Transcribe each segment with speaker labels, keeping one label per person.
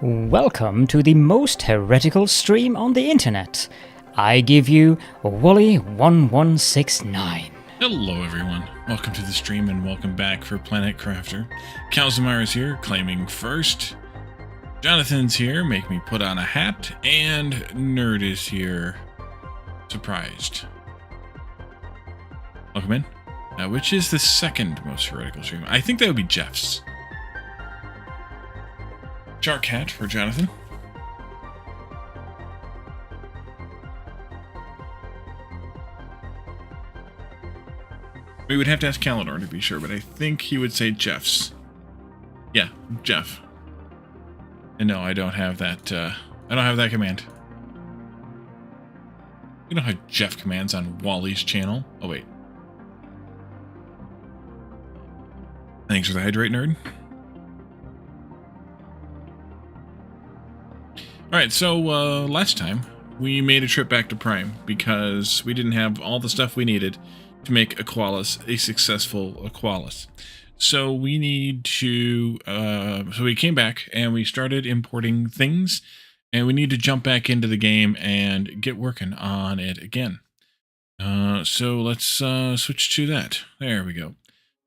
Speaker 1: Welcome to the most heretical stream on the internet. I give you Wally1169.
Speaker 2: Hello everyone, welcome to the stream and welcome back for Planet Crafter. Calzamar is here, claiming first. Jonathan's here, make me put on a hat, and Nerd is here, surprised. Welcome in. Now, which is the second most heretical stream? I think that would be Jeff's. Shark hat for Jonathan. We would have to ask Calidor to be sure, but I think he would say Jeff's. Yeah, Jeff. And no, I don't have that, I don't have that command. We don't have Jeff commands on Wally's channel. Oh, wait. Thanks for the hydrate, Nerd. Alright, so, last time, we made a trip back to Prime, because we didn't have all the stuff we needed to make Aqualis a successful Aqualis. So we need to, so we came back, and we started importing things, and we need to jump back into the game and get working on it again. So let's switch to that. There we go.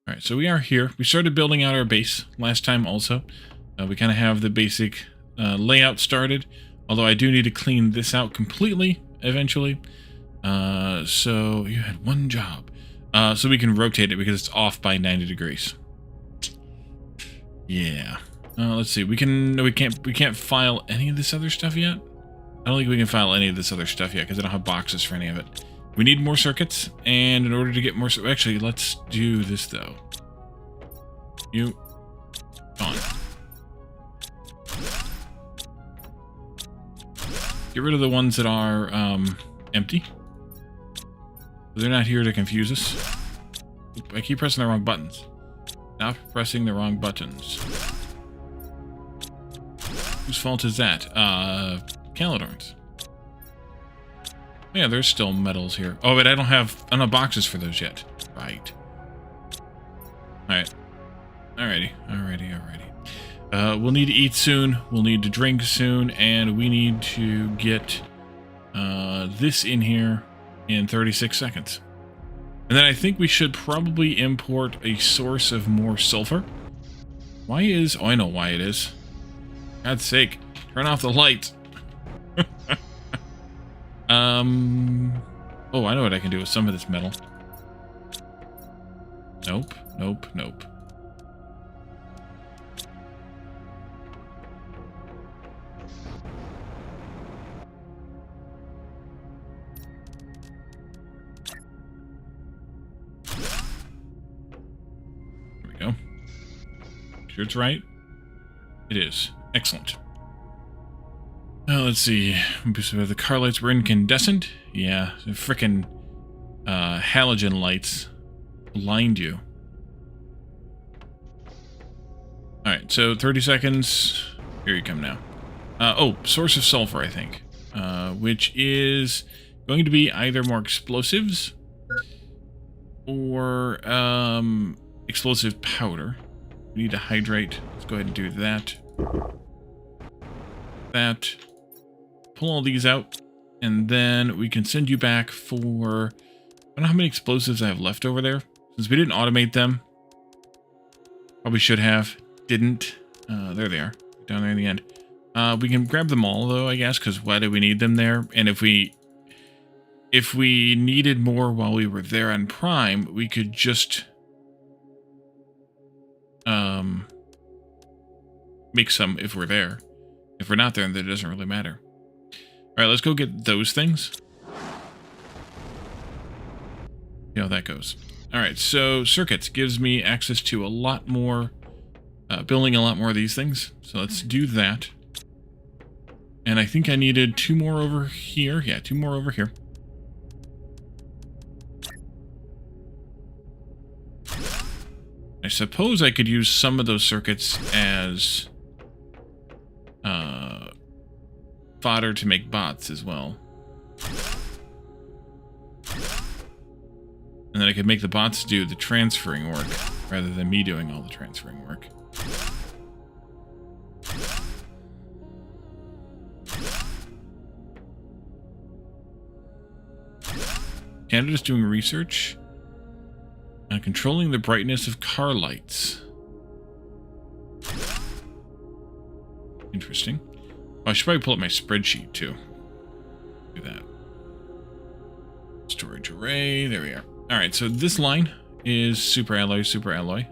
Speaker 2: Alright, so we are here. We started building out our base last time also. We kind of have the basic layout started, although I do need to clean this out completely eventually. So you had one job. So we can rotate it because it's off by 90 degrees. Yeah. Let's see. We can't file any of this other stuff yet. I don't think we can file any of this other stuff yet because I don't have boxes for any of it. We need more circuits, and in order to get more, actually, let's do this though. You gone. Get rid of the ones that are empty. They're not here to confuse us. Oop, I keep pressing the wrong buttons. Stop pressing the wrong buttons. Whose fault is that? Calidorn's. Yeah, there's still metals here. Oh, but I don't have boxes for those yet. Right. Alright. Alrighty. We'll need to eat soon, we'll need to drink soon, and we need to get this in here in 36 seconds. And then I think we should probably import a source of more sulfur. Why is... Oh, I know why it is. For God's sake, turn off the lights. Oh, I know what I can do with some of this metal. Nope. Sure it's right? It is. Excellent. Let's see. The car lights were incandescent. Yeah, the frickin' halogen lights blind you. Alright, so 30 seconds. Here you come now. Oh, source of sulfur, I think. Which is going to be either more explosives or explosive powder. We need to hydrate. Let's go ahead and do that. Pull all these out, and then we can send you back for... I don't know how many explosives I have left over there. Since we didn't automate them. Probably should have. Didn't. There they are. Down there in the end. We can grab them all, though, I guess, because why do we need them there? And if we needed more while we were there on Prime, we could just... make some if we're there. If we're not there, then it doesn't really matter. Alright, let's go get those things. See how that goes. Alright, so circuits gives me access to a lot more, building a lot more of these things. So let's do that. And I think I needed 2 more over here. Yeah, 2 more over here. I suppose I could use some of those circuits as fodder to make bots as well. And then I could make the bots do the transferring work rather than me doing all the transferring work. Canada's doing research on controlling the brightness of car lights. Interesting. Oh, I should probably pull up my spreadsheet too. Do that. Storage array. There we are. All right, so this line is super alloy, super alloy.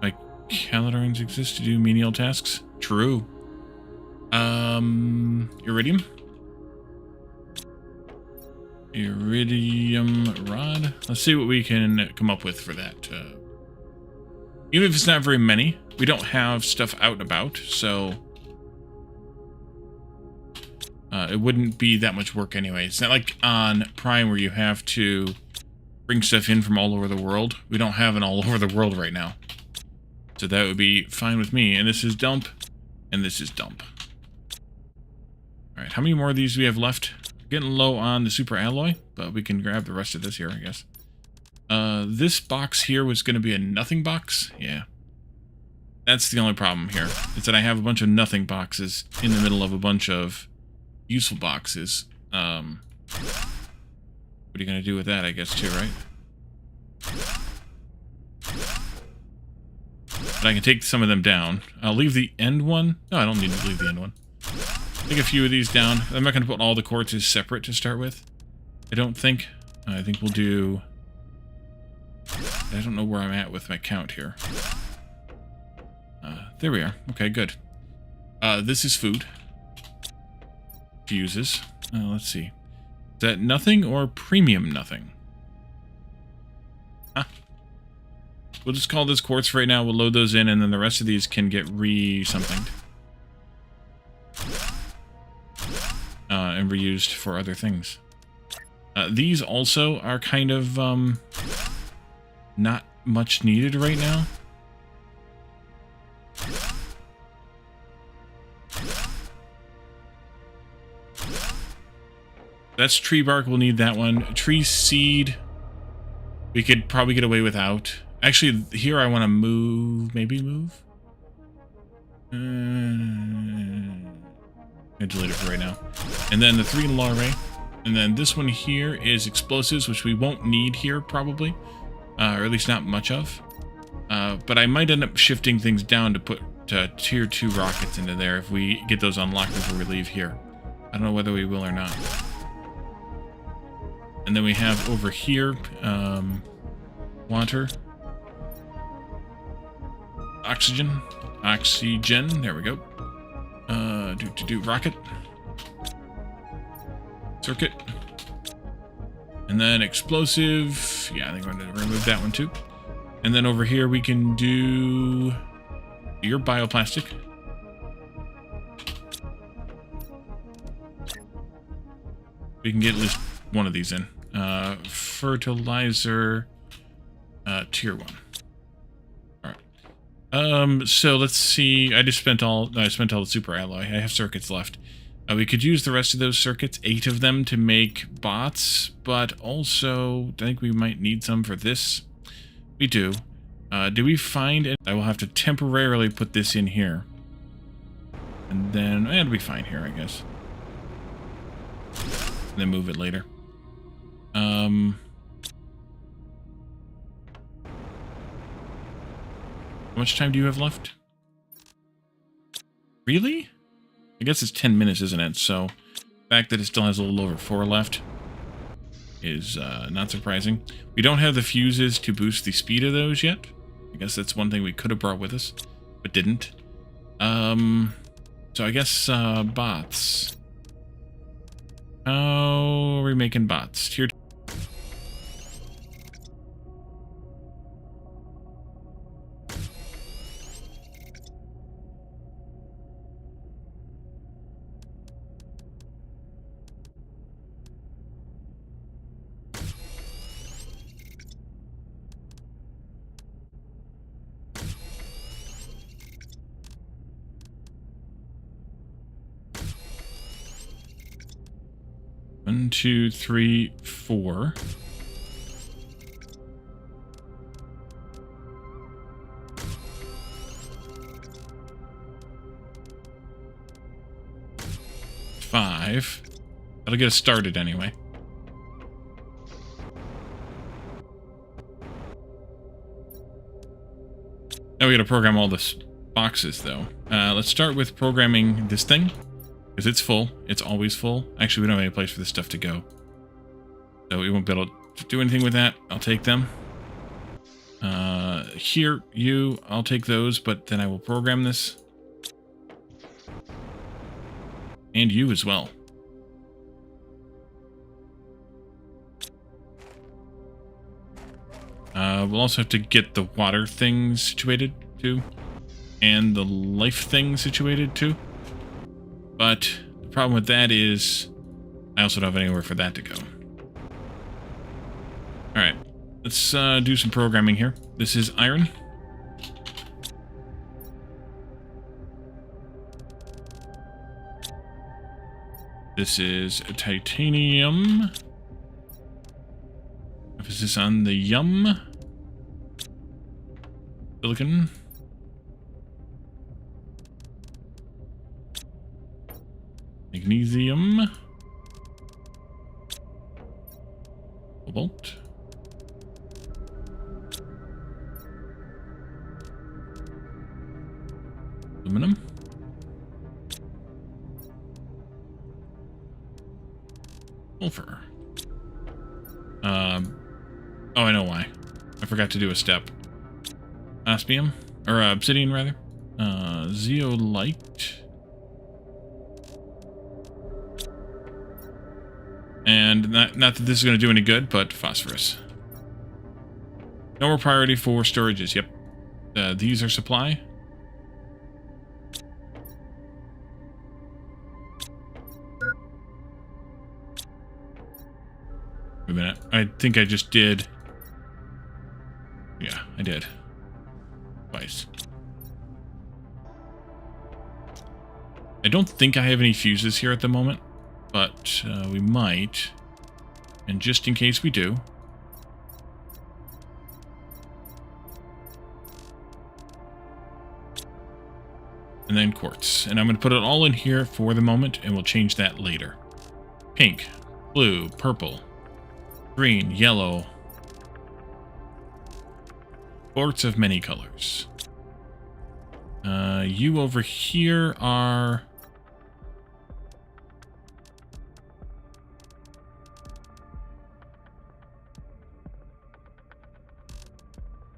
Speaker 2: Like calories exist to do menial tasks. True. Iridium. Iridium rod. Let's see what we can come up with for that. Even if it's not very many, we don't have stuff out and about, so it wouldn't be that much work anyway. It's not like on Prime where you have to bring stuff in from all over the world. We don't have an all over the world right now. So that would be fine with me. And this is dump, and this is dump. Alright, how many more of these do we have left? We're getting low on the super alloy, but we can grab the rest of this here, I guess. This box here was going to be a nothing box. Yeah. That's the only problem here, is that I have a bunch of nothing boxes in the middle of a bunch of useful boxes. What are you going to do with that, I guess, too, right? But I can take some of them down. I'll leave the end one. No, I don't need to leave the end one. Take a few of these down. I'm not going to put all the quartzes separate to start with. I don't think. I think we'll do... I don't know where I'm at with my count here. There we are. Okay, good. This is food. Fuses. Let's see. Is that nothing or premium nothing? Huh? We'll just call this quartz for right now. We'll load those in, and then the rest of these can get re-somethinged. And reused for other things. These also are kind of not much needed right now. That's tree bark. We'll need that one. Tree seed. We could probably get away without. Actually, here I want to move. Maybe move. I delete it for right now. And then the 3 larvae. And then this one here is explosives, which we won't need here probably. Or at least not much of. But I might end up shifting things down to put tier 2 rockets into there if we get those unlocked before we leave here. I don't know whether we will or not. And then we have over here, water. Oxygen. Oxygen. There we go. Rocket. Circuit. And then explosive. Yeah, I think I'm going to remove that one too. And then over here we can do your bioplastic. We can get at least one of these in. Fertilizer, tier 1. Alright. So let's see. I spent all the super alloy. I have circuits left. We could use the rest of those circuits, 8 of them, to make bots, but also I think we might need some for this. We do. Do we find it? I will have to temporarily put this in here. And then it'll be fine here, I guess. And then move it later. How much time do you have left? Really? I guess it's 10 minutes, isn't it? So, the fact that it still has a little over 4 left is not surprising. We don't have the fuses to boost the speed of those yet. I guess that's one thing we could have brought with us, but didn't. So I guess bots. How are we making bots? Tier 2. One, two, three, 4. Five. That'll get us started anyway. Now we gotta program all the boxes, though. Let's start with programming this thing, because it's full. It's always full. Actually, we don't have any place for this stuff to go. So we won't be able to do anything with that. I'll take them. Here, you, I'll take those, but then I will program this. And you as well. We'll also have to get the water thing situated, too. And the life thing situated, too. But the problem with that is I also don't have anywhere for that to go. Alright. Let's do some programming here. This is iron. This is titanium. Emphasis on the yum. Silicon. Magnesium. Cobalt. Aluminum. Sulfur. Oh, I know why. I forgot to do a step. Osmium, or obsidian rather. Zeolite. And not that this is going to do any good, but phosphorus. No more priority for storages. Yep. These are supply. Wait a minute. I think I just did. Yeah, I did. Twice. I don't think I have any fuses here at the moment, but we might. And just in case we do. And then quartz. And I'm going to put it all in here for the moment, and we'll change that later. Pink, blue, purple, green, yellow. Quartz of many colors. You over here are...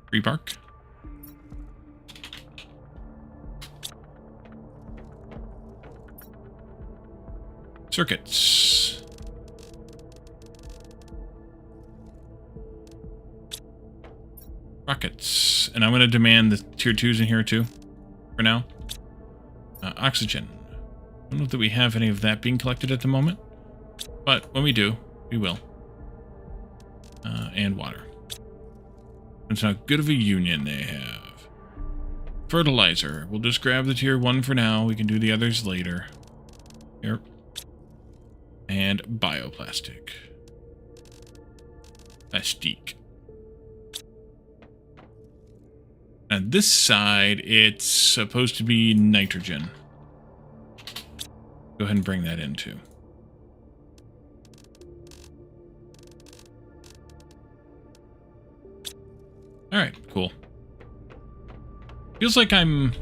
Speaker 2: tree bark. Circuits. Rockets. And I'm going to demand the tier 2s in here too, for now. Oxygen. I don't know that we have any of that being collected at the moment, but when we do, we will. And water. It's not good of a union they have. Fertilizer. We'll just grab the tier 1 for now. We can do the others later. Here. And bioplastic. Plastique. On this side, it's supposed to be nitrogen. Go ahead and bring that in too. Alright, cool. Feels like I'm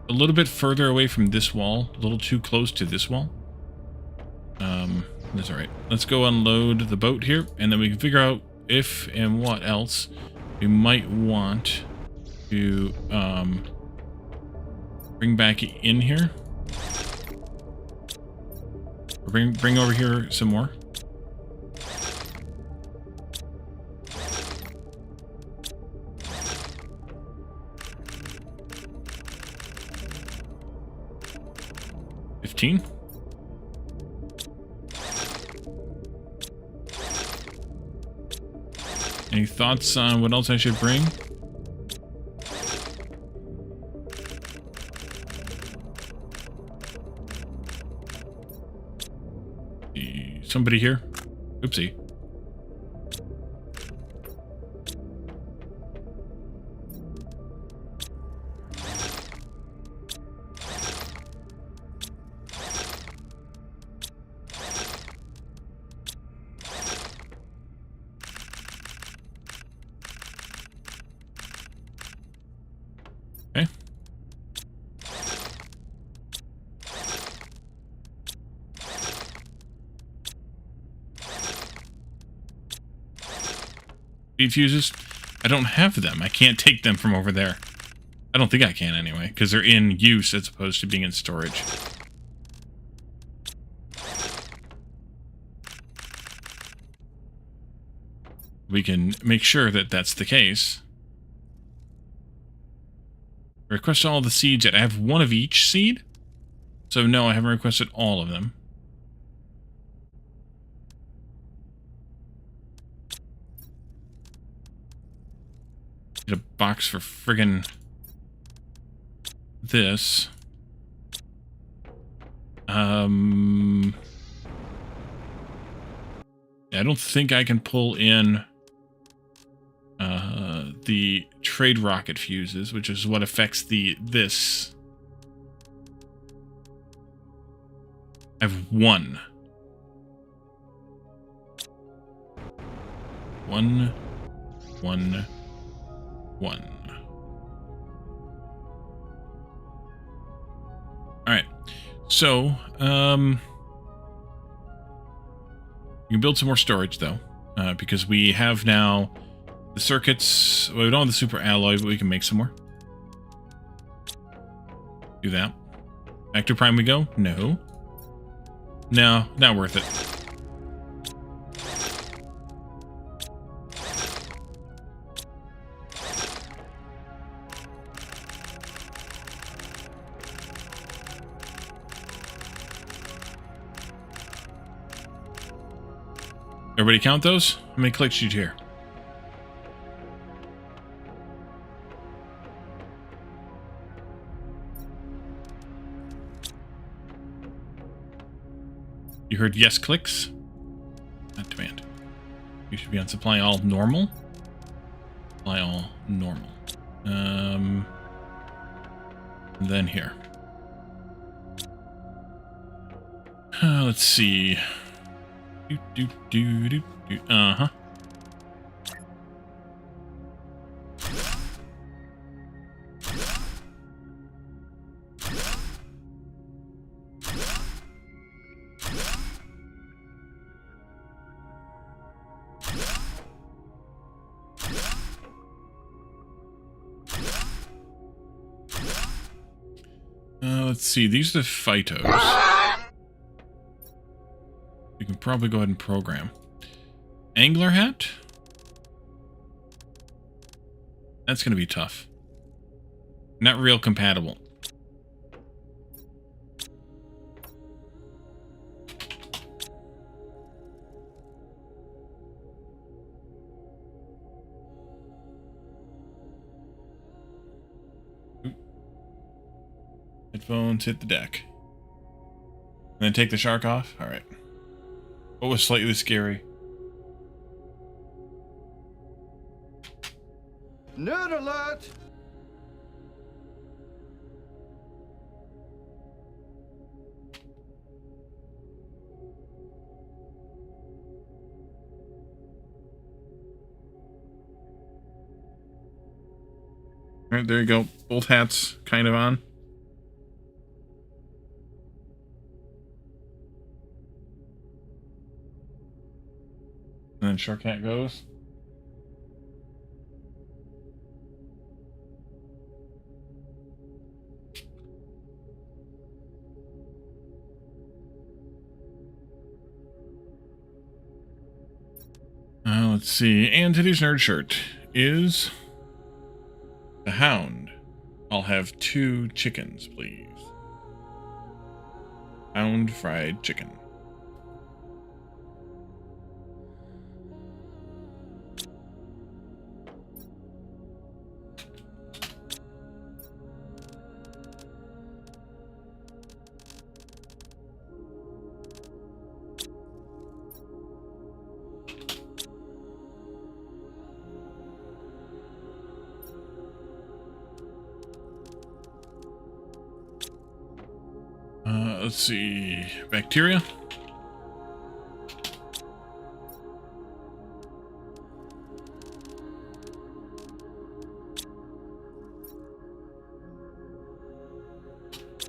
Speaker 2: a little bit further away from this wall. A little too close to this wall. That's alright. Let's go unload the boat here, and then we can figure out if and what else we might want to bring back in here. Or bring over here some more. $15. Any thoughts on what else I should bring? Somebody here? Oopsie. Okay. Speed fuses? I don't have them. I can't take them from over there. I don't think I can anyway, because they're in use as opposed to being in storage. We can make sure that that's the case. Request all the seeds yet. I have one of each seed. So no, I haven't requested all of them. Get a box for friggin' this. I don't think I can pull in the trade rocket fuses, which is what affects this. I have one. One. Alright. So, you can build some more storage, though. Because we have now the circuits. Well, we don't have the super alloy, but we can make some more. Do that. Back to Prime we go? No. No, not worth it. Everybody count those? How many clicks did you hear? You heard yes clicks? Not demand. You should be on supply all normal. Supply all normal. Then here. Let's see. Uh-huh. Let's see. These are the phytos. We can probably go ahead and program. Angler hat? That's going to be tough. Not real compatible. Headphones hit the deck. And then take the shark off? Alright. What was slightly scary?
Speaker 3: Nerd alert!
Speaker 2: Alright, there you go. Both hats kind of on. And then shark hat goes. Let's see. And today's nerd shirt is the Hound. I'll have 2 chickens, please. Hound fried chicken. Let's see. Bacteria.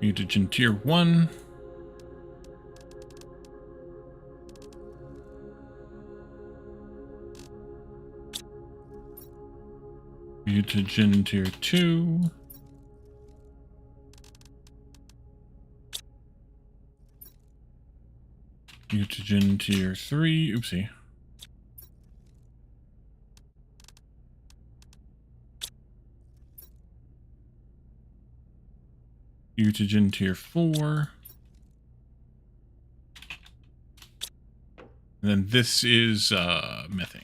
Speaker 2: Mutagen tier 1. Mutagen tier 2. Mutagen tier 3. Oopsie. Mutagen tier 4. And then this is methane.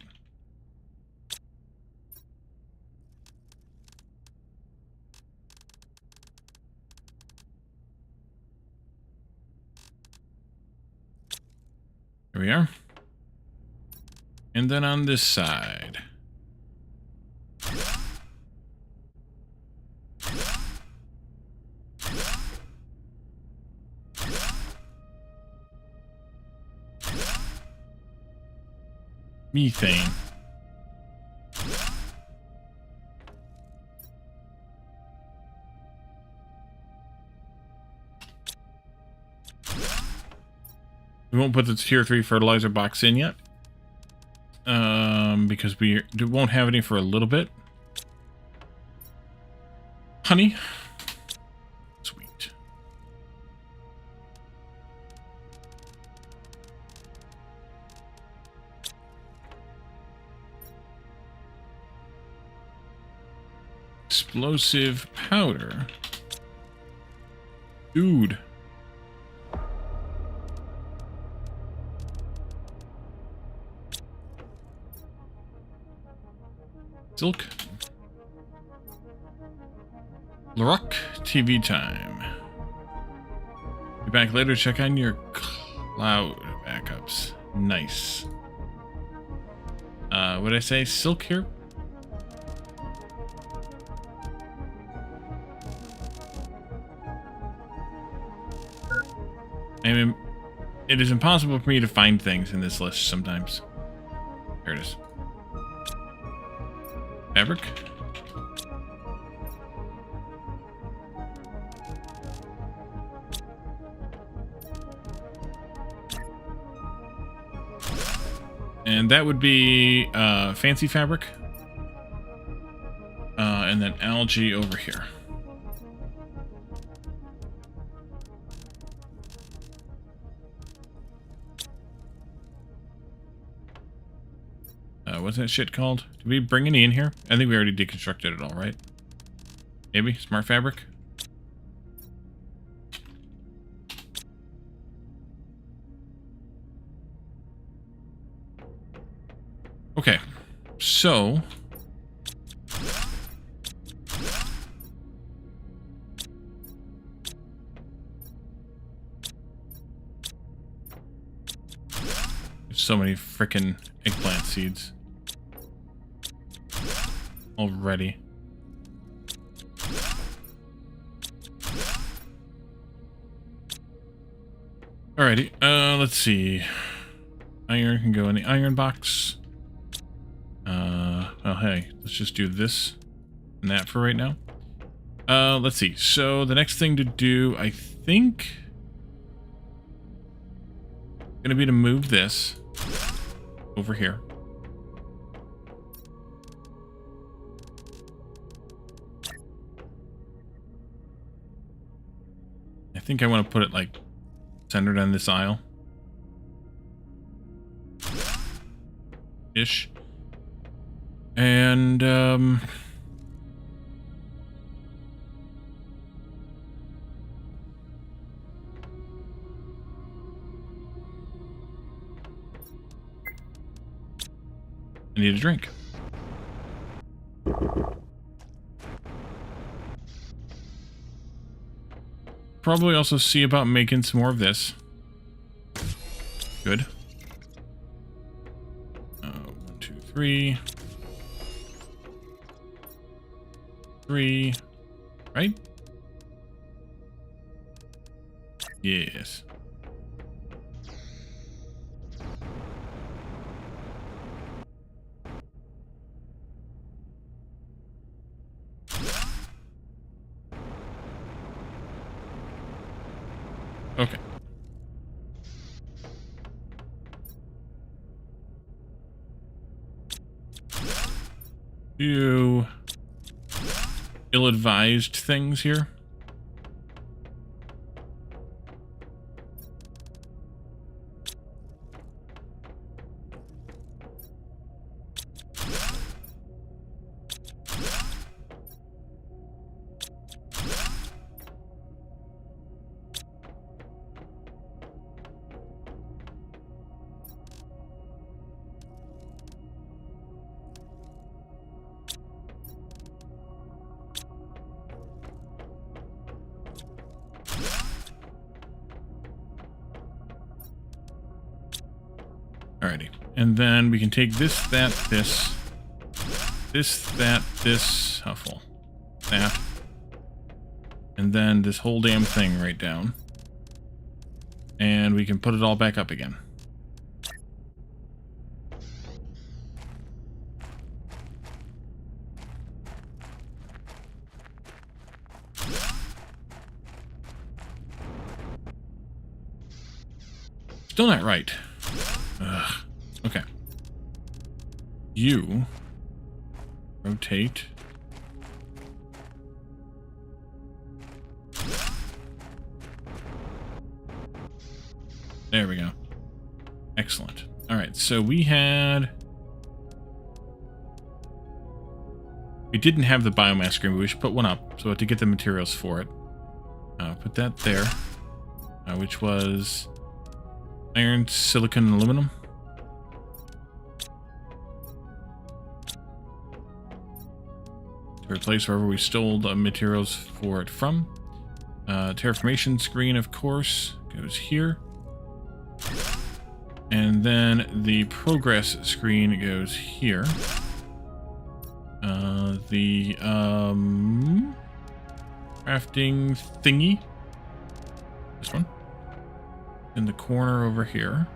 Speaker 2: Here we are. And then on this side. Methane. We won't put the tier 3 fertilizer box in yet. Because we won't have any for a little bit. Honey. Sweet. Explosive powder. Dude. Silk. Larock TV time. Be back later. Check on your cloud backups. Nice. What did I say? Silk here? I mean, it is impossible for me to find things in this list sometimes. There it is. Fabric. And that would be fancy fabric. And then algae over here. What's that shit called? Did we bring any in here? I think we already deconstructed it all, right? Maybe? Smart fabric? Okay. So... so many frickin' eggplant seeds. Already. Alrighty, let's see. Iron can go in the iron box. Oh hey, let's just do this and that for right now. Let's see. So the next thing to do, I think, gonna be to move this over here. I think I want to put it like centered on this aisle. Ish. And I need a drink. Probably also see about making some more of this. Good. 1, 2, 3. 3. Right? Yes. Okay. Few ill-advised things here. Alrighty. And then we can take this, that, this, this, how full? That. And then this whole damn thing right down. And we can put it all back up again. Still not right. Ugh. Okay. You rotate. There we go. Excellent. All right, so we didn't have the biomass screen, but we should put one up. So to get the materials for it, put that there, which was iron, silicon, and aluminum. To replace wherever we stole the materials for it from. Terraformation screen, of course, goes here. And then the progress screen goes here. The crafting thingy, this one, in the corner over here.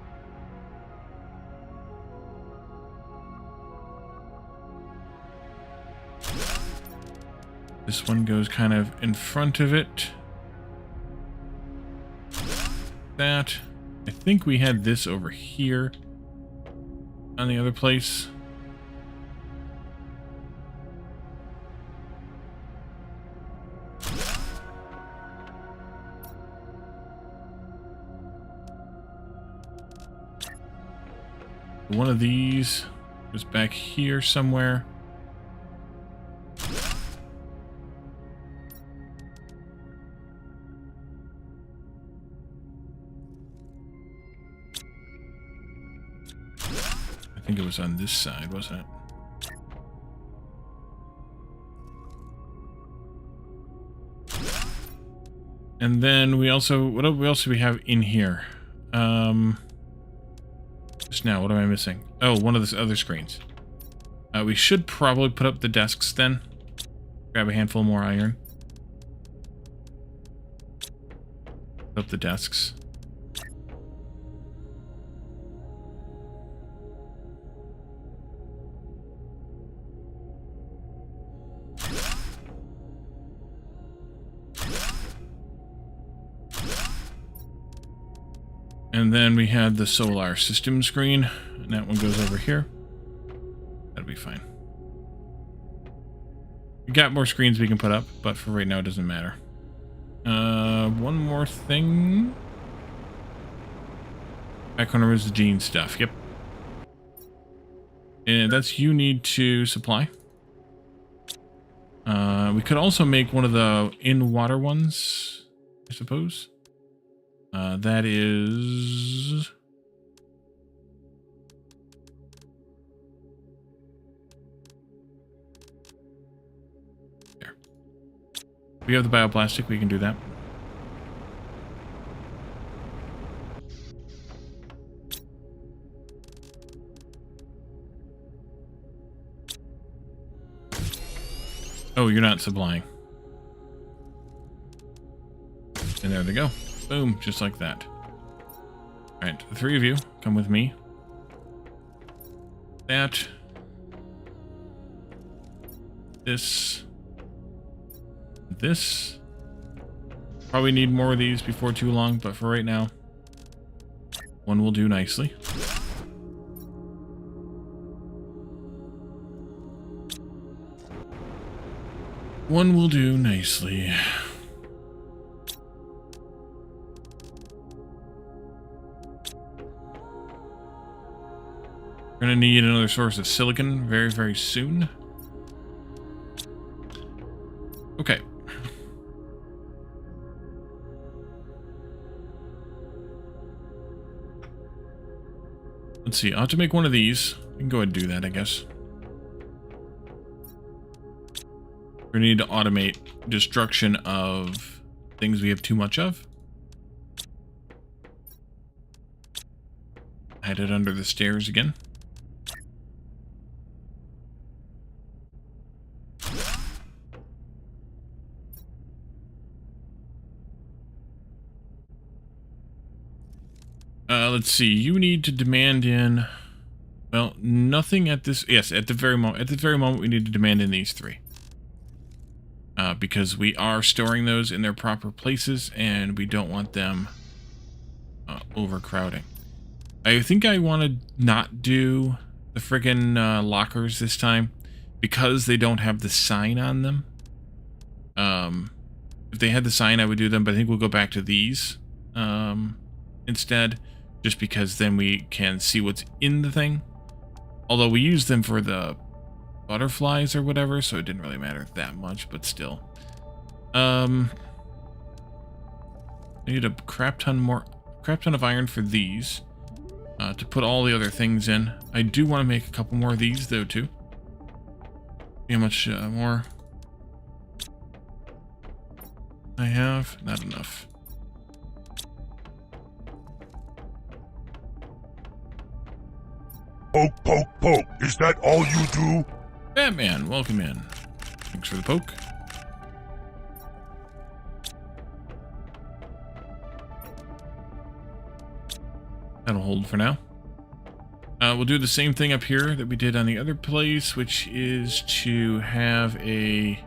Speaker 2: This one goes kind of in front of it. That. I think we had this over here on the other place. One of these was back here somewhere. I think it was on this side, wasn't it? And then we also, what else do we have in here? Just now, what am I missing? Oh, one of the other screens. We should probably put up the desks then. Grab a handful more iron. Put up the desks. And then we had the solar system screen, and that one goes over here. That'll be fine. We got more screens we can put up, but for right now it doesn't matter. One more thing. Back corner is the gene stuff, yep. And that's you need to supply. We could also make one of the in-water ones, I suppose. That is... there. We have the bioplastic, we can do that. Oh, you're not supplying. And there they go. Boom, just like that. Alright, the three of you, come with me. That. This. This. Probably need more of these before too long, but for right now, one will do nicely. One will do nicely. We're gonna need another source of silicon very, very soon. Okay. Let's see, I'll have to make one of these. We can go ahead and do that, I guess. We need to automate destruction of things we have too much of. Hide it under the stairs again. Let's see. You need to demand in. Well, nothing at this. Yes, at the very moment. At the very moment, we need to demand in these three. Because we are storing those in their proper places, and we don't want them overcrowding. I think I want to not do the friggin' lockers this time because they don't have the sign on them. If they had the sign, I would do them, but I think we'll go back to these instead, just because then we can see what's in the thing. Although we use them for the butterflies or whatever, so it didn't really matter that much, but still. I need a crap ton of iron for these to put all the other things in. I do want to make a couple more of these though too. See how much more I have? Not enough.
Speaker 4: Poke, poke, poke. Is that all you do?
Speaker 2: Batman, welcome in. Thanks for the poke. That'll hold for now. We'll do the same thing up here that we did on the other place, which is to have a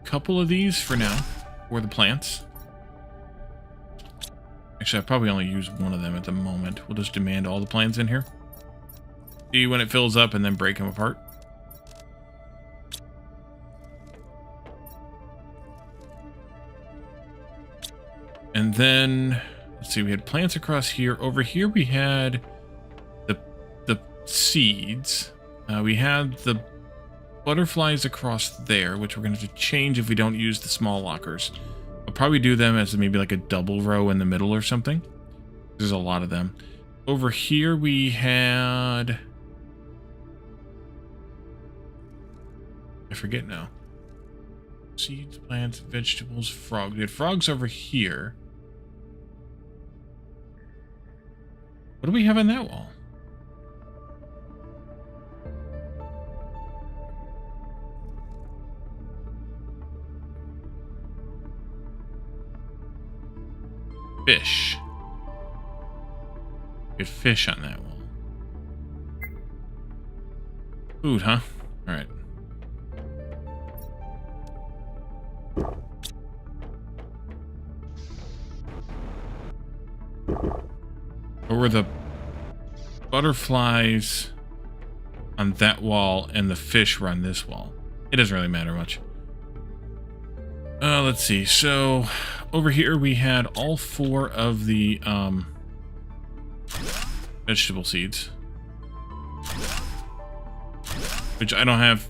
Speaker 2: couple of these for now, for the plants. Actually, I probably only use one of them at the moment. We'll just demand all the plants in here. See when it fills up and then break them apart. And then, let's see, we had plants across here. Over here we had the seeds. We had the butterflies across there, which we're going to have to change if we don't use the small lockers. I'll probably do them as maybe like a double row in the middle or something. There's a lot of them. Over here we had... I forget now. Seeds, plants, vegetables, frogs. We had frogs over here. What do we have on that wall? Fish. Good fish on that wall. Food, huh? Alright. What were the butterflies on that wall and the fish were on this wall? It doesn't really matter much. Let's see. So over here we had all 4 of the vegetable seeds, which I don't have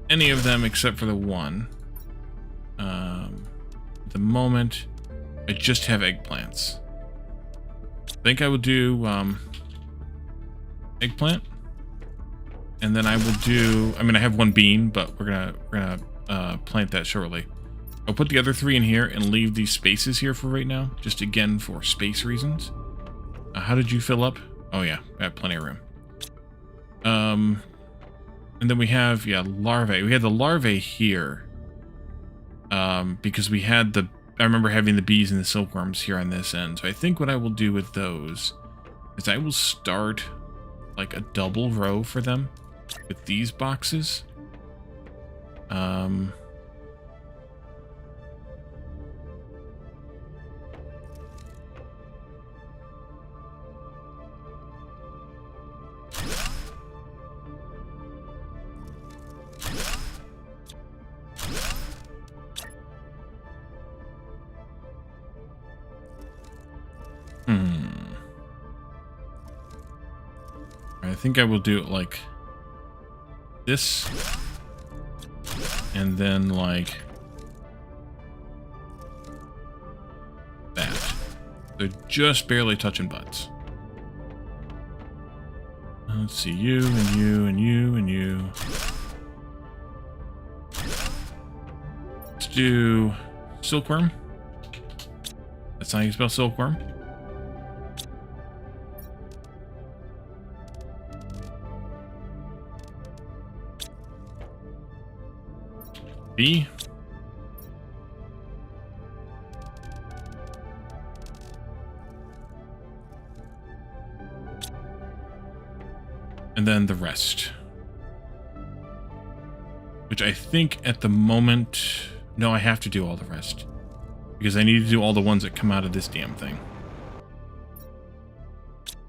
Speaker 2: any of them except for the one. At the moment, I just have eggplants. I think I will do eggplant, and then I will do. I mean, I have 1 bean, but we're gonna plant that shortly. I'll put the other 3 in here and leave these spaces here for right now, just again for space reasons. How did you fill up? Oh yeah, I have plenty of room. And then we have, yeah, larvae. We had the larvae here. Because we had the, I remember having the bees and the silkworms here on this end. So I think what I will do with those is I will start like a double row for them with these boxes. I think I will do it like this. And then like that. They're just barely touching butts. Let's see, you and you and you and you. Let's do silkworm. That's how you spell silkworm. B. And then the rest. Which I think at the moment... No, I have to do all the rest. Because I need to do all the ones that come out of this damn thing.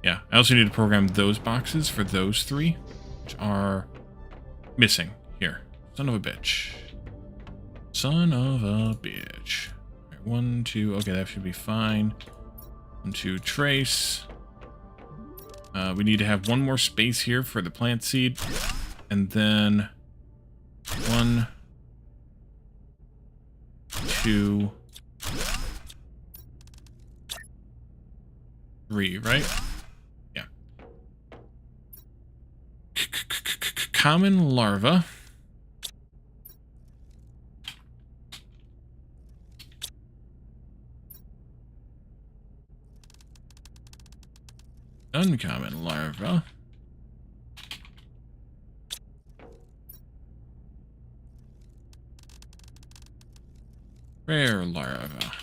Speaker 2: Yeah, I also need to program those boxes for those three, which are missing here. Son of a bitch. Son of a bitch. All right, 1, 2, okay, that should be fine. 1, 2, trace. We need to have one more space here for the plant seed. And then 1, 2, 3, right? Yeah. Common larva. Uncommon larva. Rare larva.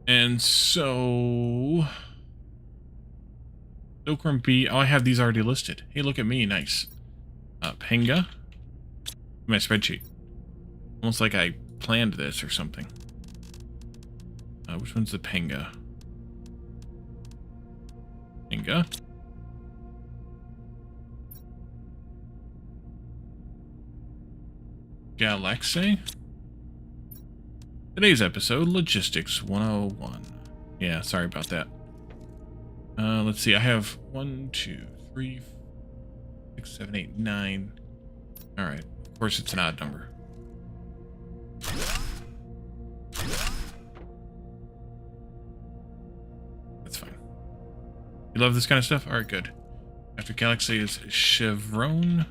Speaker 2: And so... Silkworm bee. Oh, I have these already listed. Hey, look at me. Nice. Penga. My spreadsheet. Almost like I planned this or something. Which one's the Penga? Penga. Galaxy. Today's episode, Logistics 101. Yeah, sorry about that. Let's see, I have 1, 2, 3, 6, 7, 8, 9. Alright, of course it's an odd number. That's fine. You love this kind of stuff? Alright, good. After Galaxy is Chevron.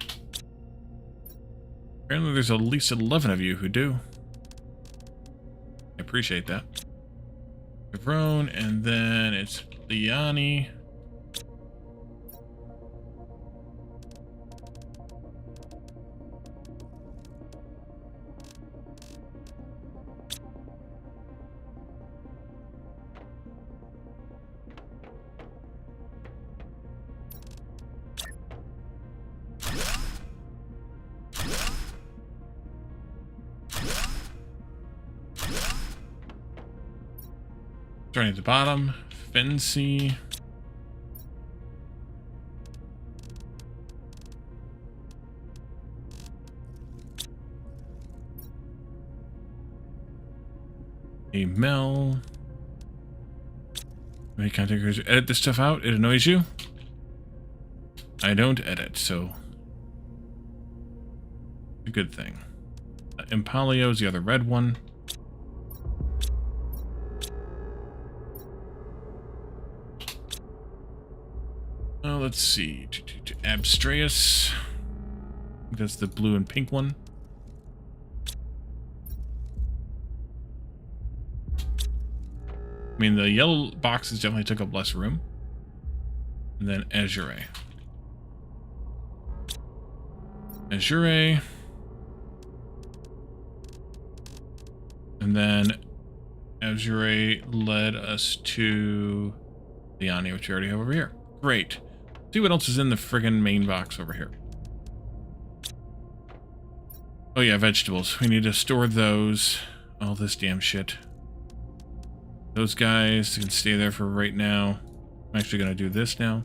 Speaker 2: Apparently there's at least 11 of you who do. I appreciate that. Chevron, and then it's Liani. Starting at the bottom, Fancy. A Mel. Any contactors edit this stuff out? It annoys you? I don't edit, so a good thing. Impalio is the other red one. Let's see. Abstraeus. That's the blue and pink one. I mean, the yellow boxes definitely took up less room. And then Azure. Azure. And then Azure led us to Liani, which we already have over here. Great. See what else is in the friggin' main box over here. Oh yeah, vegetables. We need to store those. All this damn shit. Those guys can stay there for right now. I'm actually gonna do this now.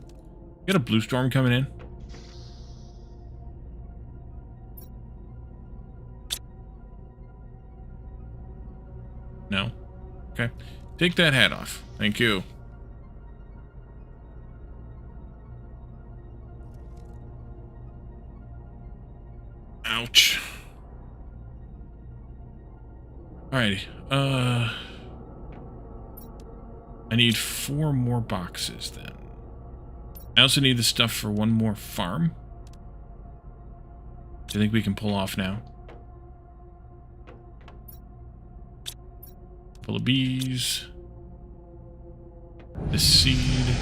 Speaker 2: We got a blue storm coming in. Take that hat off. Thank you. Ouch. Alrighty. I need 4 more boxes then. I also need the stuff for 1 more farm. Do you think we can pull off now? Full of bees. The seed.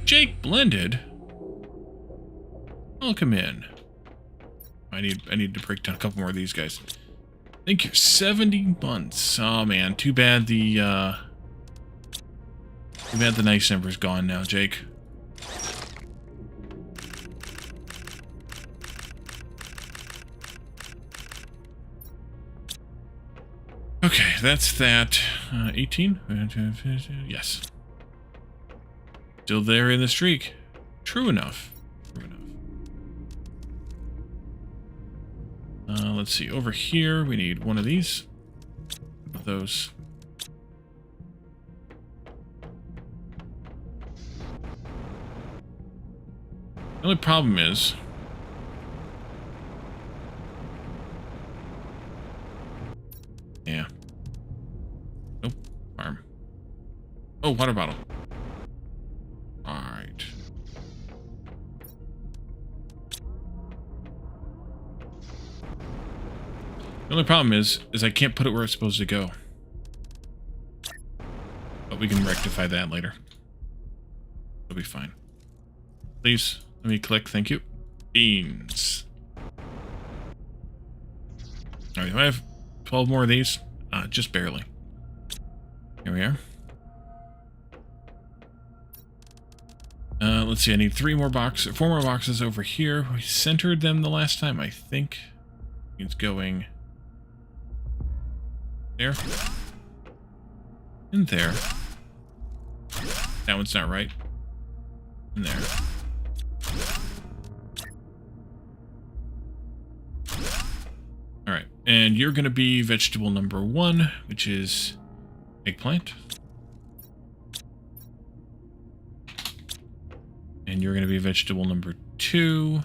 Speaker 2: Jake blended. Welcome in. I need to break down a couple more of these guys. Thank you. 70 months. Oh man, too bad the nice number's gone now, Jake. Okay, that's that. 18? Yes. Still there in the streak. True enough. True enough. Let's see. Over here, we need 1 of these. Of those. The only problem is... yeah. Nope. Farm. Oh, water bottle. Alright. The only problem is I can't put it where it's supposed to go. But we can rectify that later. It'll be fine. Please, let me click. Thank you. Beans. Alright, do I have 12 more of these? Just barely. Here we are. Let's see, I need 4 more boxes over here. We centered them the last time, I think. It's going... there. And there. That one's not right. And there. Alright, and you're going to be vegetable number 1, which is eggplant. And you're going to be vegetable number 2,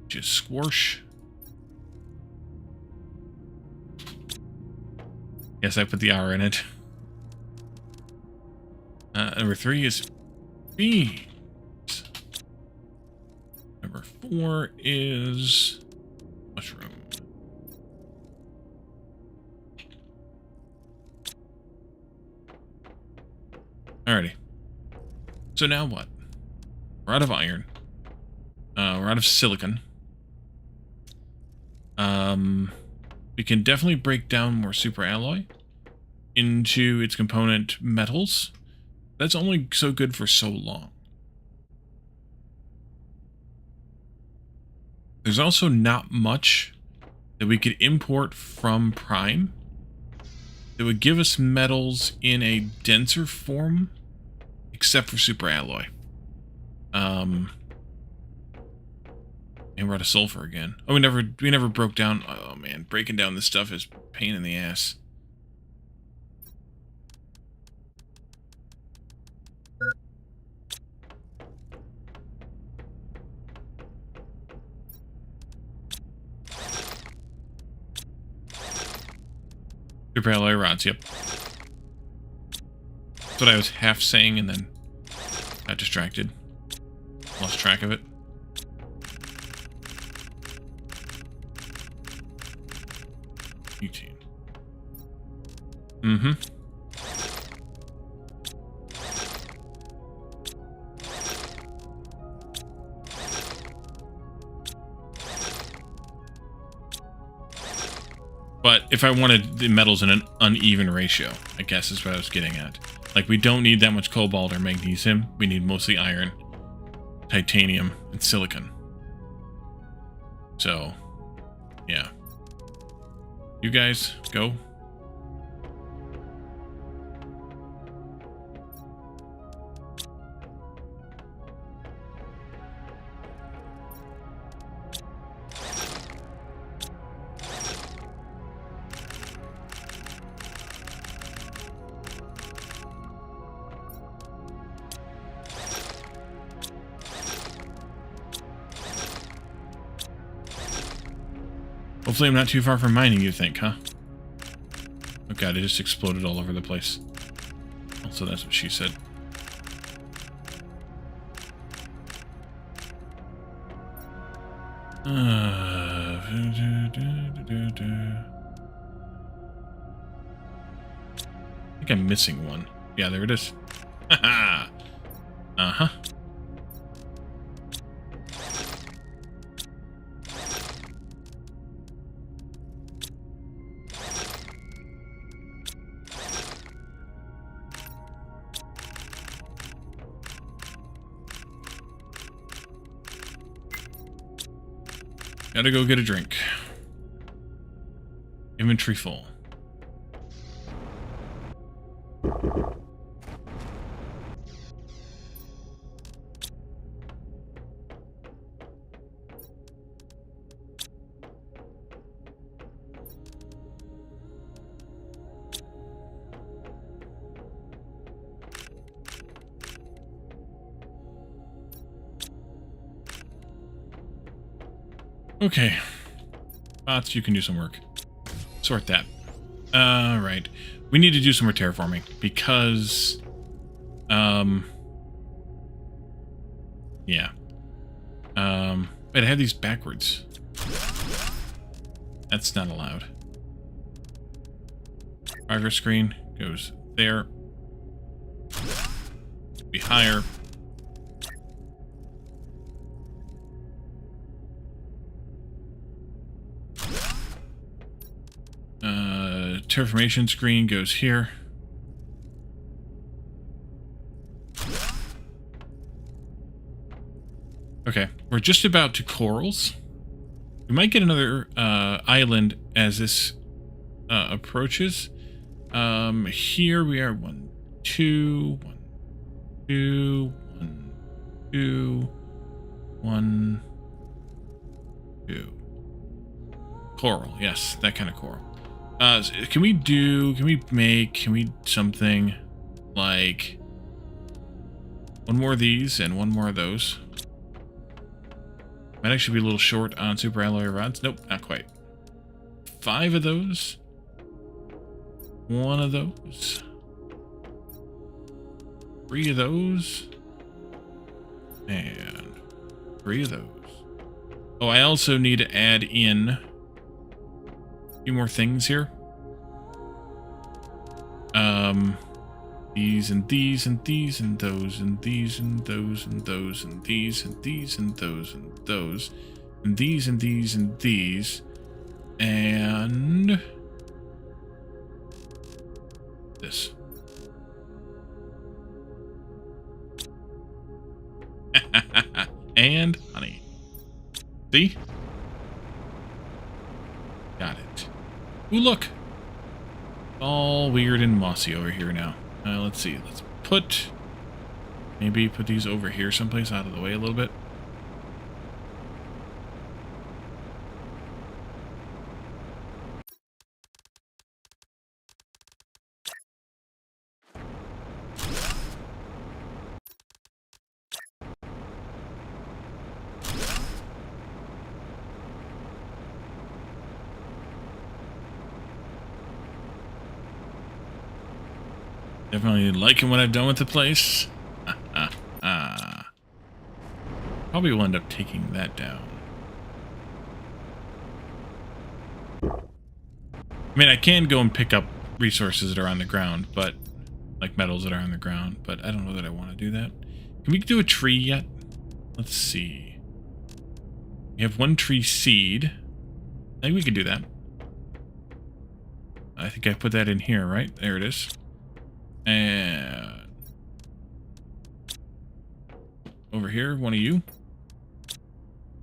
Speaker 2: which is squash. Yes, I put the R in it. Number 3 is beans. Number 4 is mushroom. Alrighty. So now what? We're out of iron. We're out of silicon. We can definitely break down more super alloy into its component metals. That's only so good for so long. There's also not much that we could import from Prime that would give us metals in a denser form, except for super alloy. And we're out of sulfur again. Oh, we never broke down. Oh man, breaking down this stuff is a pain in the ass. Super alloy rods, yep. That's what I was half saying and then got distracted. Lost track of it. Butane. Mm-hmm. But if I wanted the metals in an uneven ratio, I guess is what I was getting at. Like, we don't need that much cobalt or magnesium. We need mostly iron, titanium, and silicon. So, yeah. You guys, go. Hopefully I'm not too far from mining, you think, huh? Oh god, it just exploded all over the place. Also, that's what she said. I think I'm missing one. Yeah, there it is. Haha. Uh-huh. Gotta go get a drink. Inventory full. Okay. Bots, you can do some work. Sort that. Right. We need to do some more terraforming because yeah. Wait, I have these backwards. That's not allowed. Progress screen goes there. Be higher. Terraformation screen goes here. Okay, we're just about to corals. We might get another island as this approaches. Here we are 1, 2, 1, 2, 1, 2, 1, 2. Coral, yes, that kind of coral. Can we make something like one more of these and one more of those? Might actually be a little short on super alloy rods. Nope, not quite. 5 of those. 1 of those. 3 of those. And 3 of those. Oh, I also need to add in a few more things here. These and these and these and those and these and those and those and these and these and those and those and these and these and these and this. And honey. See? Got it. Ooh, look. All weird and mossy over here now. Let's see. Let's maybe put these over here someplace out of the way a little bit. Definitely liking what I've done with the place. Probably will end up taking that down. I mean, I can go and pick up resources that are on the ground, but like metals that are on the ground, but I don't know that I want to do that. Can we do a tree yet? Let's see. We have 1 tree seed. I think we could do that. I think I put that in here, right? There it is. And over here, 1 of you.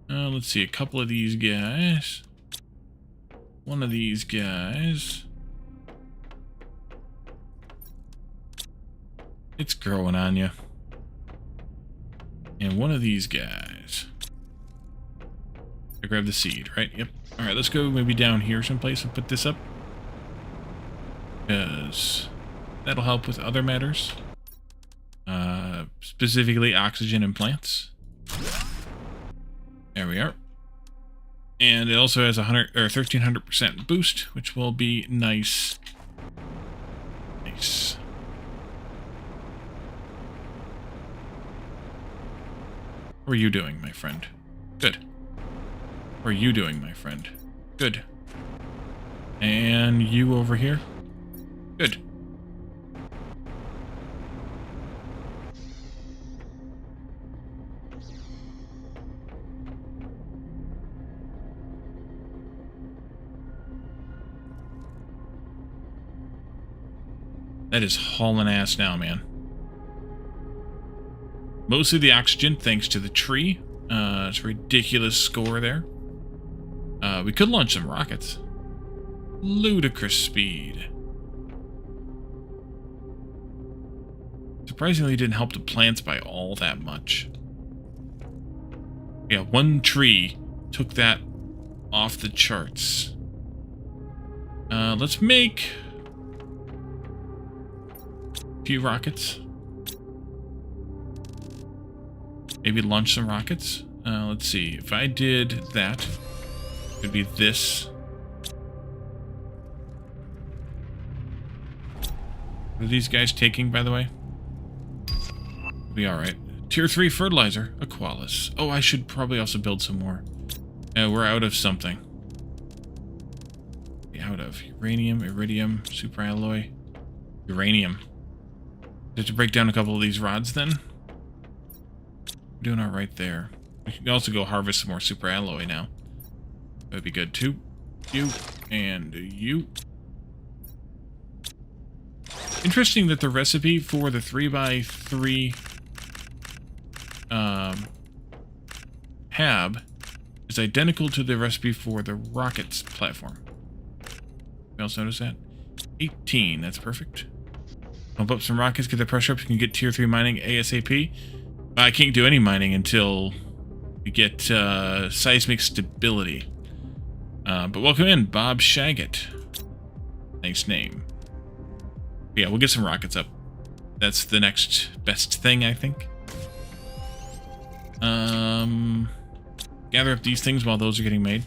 Speaker 2: Let's see, a couple of these guys. 1 of these guys. It's growing on you. And 1 of these guys. I grabbed the seed, right? Yep. All right, let's go maybe down here someplace and put this up. Because that'll help with other matters. Specifically oxygen in plants. There we are. And it also has 1300% boost, which will be nice. Nice. How are you doing, my friend? Good. How are you doing, my friend? Good. And you over here? Good. That is hauling ass now, man. Mostly the oxygen, thanks to the tree. It's a ridiculous score there. We could launch some rockets. Ludicrous speed. Surprisingly, didn't help the plants by all that much. Yeah, one tree took that off the charts. Let's make a few rockets. Maybe launch some rockets. Let's see. If I did that, it would be this. What are these guys taking, by the way? Be alright. Tier 3 fertilizer. Aqualis. Oh, I should probably also build some more. We're out of something. Out of uranium, iridium, superalloy, uranium. Just to break down a couple of these rods then. We're doing alright there. We can also go harvest some more superalloy now. That'd be good too. You and you. Interesting that the recipe for the 3x3 hab is identical to the recipe for the rockets platform. You else notice that? 18, that's perfect. Pump up some rockets, get the pressure up, you can get tier 3 mining ASAP. I can't do any mining until we get seismic stability. But welcome in, Bob Shaggett. Nice name. Yeah, we'll get some rockets up. That's the next best thing, I think. Gather up these things while those are getting made.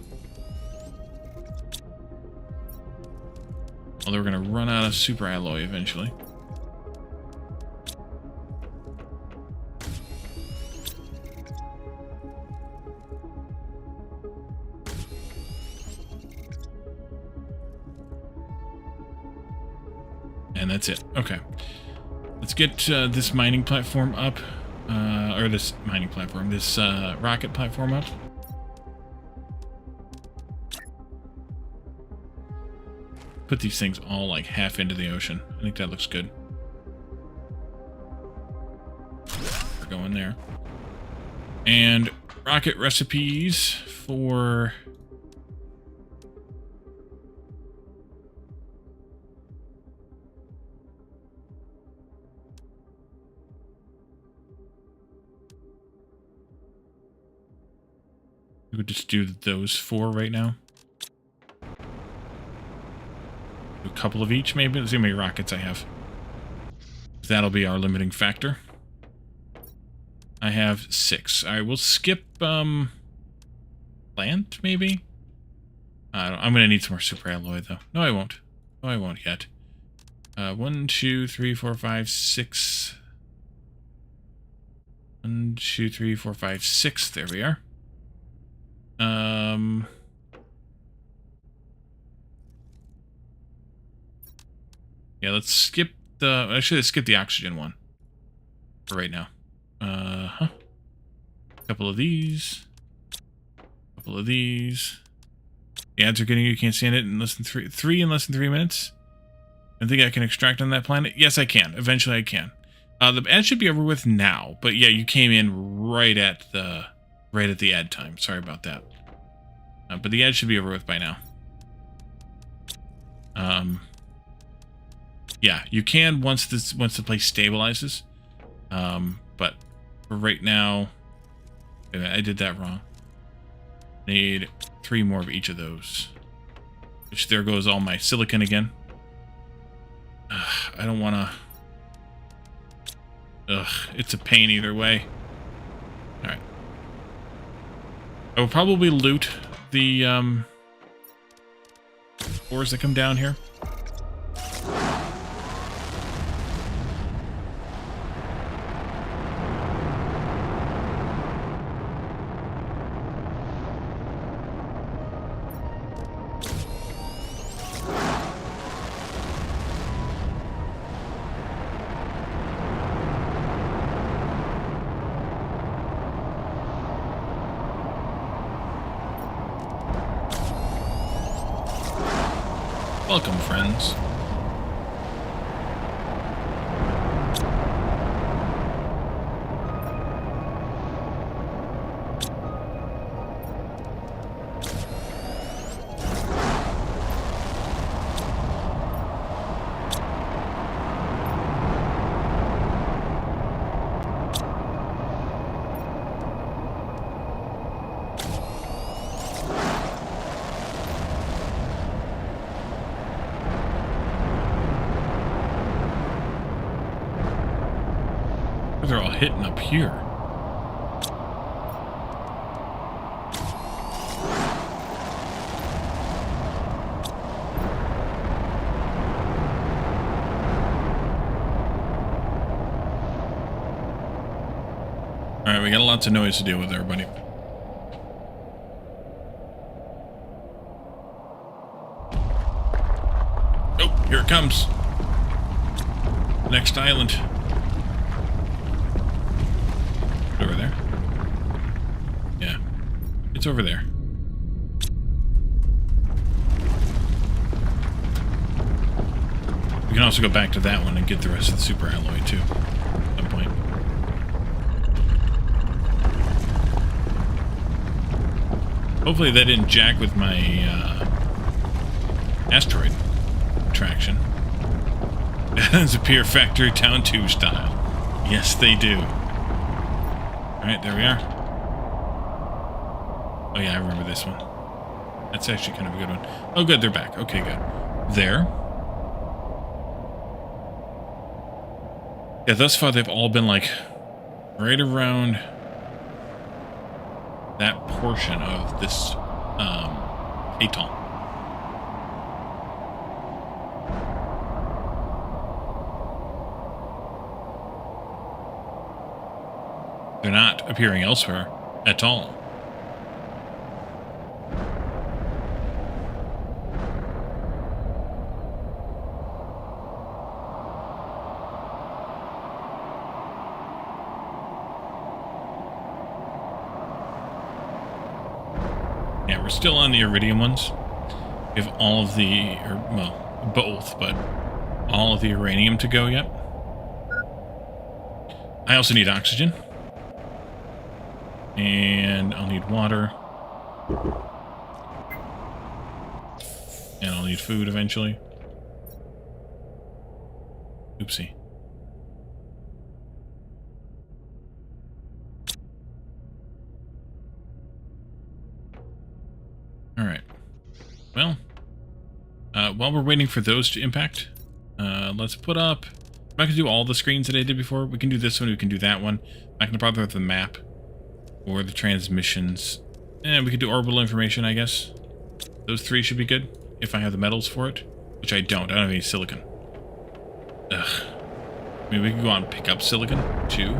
Speaker 2: Although we're going to run out of superalloy eventually. And that's it. Okay. Let's get this mining platform up. Or this mining platform. This rocket platform up. Put these things all like half into the ocean. I think that looks good. We're going there. And rocket recipes for... We would just do those 4 right now. Do a couple of each, maybe. Let's see how many rockets I have. That'll be our limiting factor. I have 6. Alright, we'll skip, plant, maybe? I'm gonna need some more superalloy, though. No, I won't. No, I won't yet. 1, 2, 3, 4, 5, 6. 1, 2, 3, 4, 5, 6. There we are. Yeah, let's skip the... Actually, let's skip the oxygen one. For right now. Couple of these. Couple of these. The ads are getting you can't stand it in less than 3 in less than 3 minutes. I think I can extract on that planet. Yes, I can. Eventually I can. The ad should be over with now, but yeah, you came in right at the ad time. Sorry about that. But the ad should be over with by now. Yeah, you can once the place stabilizes. But for right now, I did that wrong. Need 3 more of each of those. Which there goes all my silicon again. I don't want to... it's a pain either way. Alright. I will probably loot the ores that come down here? Welcome, friends. They're all hitting up here. Alright, we got lots of noise to deal with, everybody. Oh, here it comes. Next island. Over there? Yeah. It's over there. We can also go back to that one and get the rest of the super alloy, too. At some point. Hopefully that didn't jack with my, asteroid traction. It's a pure factory town 2 style. Yes, they do. Alright, there we are. Oh yeah, I remember this one. That's actually kind of a good one. Oh good, they're back. Okay, good. There. Yeah, thus far they've all been like right around that portion of this atoll. They're not appearing elsewhere at all. Yeah, we're still on the iridium ones. We have all of the, or, well, both, but all of the uranium to go yet. I also need oxygen. And I'll need water. And I'll need food eventually. Oopsie. Alright. Well, while we're waiting for those to impact, let's put up... I'm not going to do all the screens that I did before. We can do this one, we can do that one. I'm not going to bother with the map. Or the transmissions. And we could do orbital information, I guess. Those 3 should be good, if I have the metals for it. Which I don't. I don't have any silicon. Ugh. I mean, we can go out and pick up silicon, too.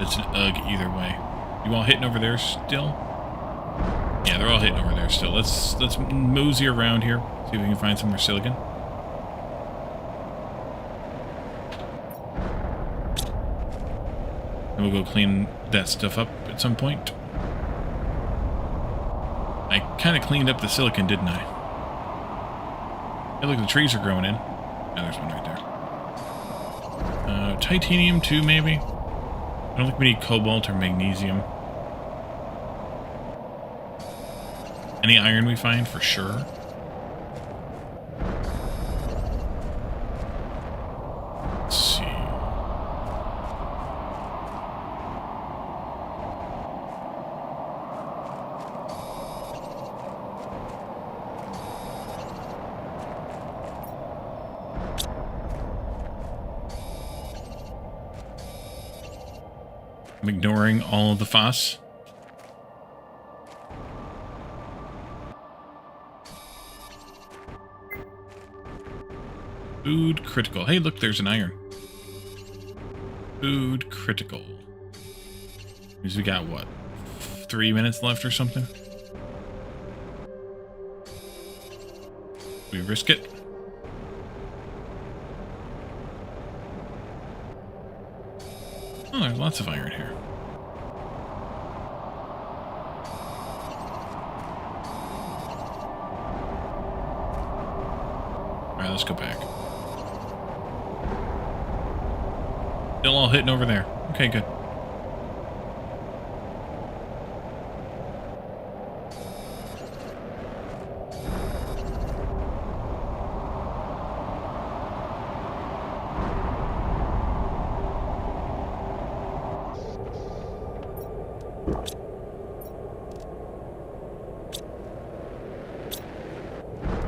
Speaker 2: It's an ugh either way. You all hitting over there still? Yeah, they're all hitting over there still. Let's mosey around here. See if we can find some more silicon. And we'll go clean that stuff up at some point. I kind of cleaned up the silicon, didn't I? Hey, look, the trees are growing in. Yeah, there's one right there. Titanium, too, maybe? I don't think we need cobalt or magnesium. Any iron we find, for sure. Let's see. I'm ignoring all of the phos. Food critical. Hey, look, there's an iron. Food critical. Means we got, what, 3 minutes left or something? We risk it? Oh, there's lots of iron here. Alright, let's go back. Still all hitting over there. Okay, good.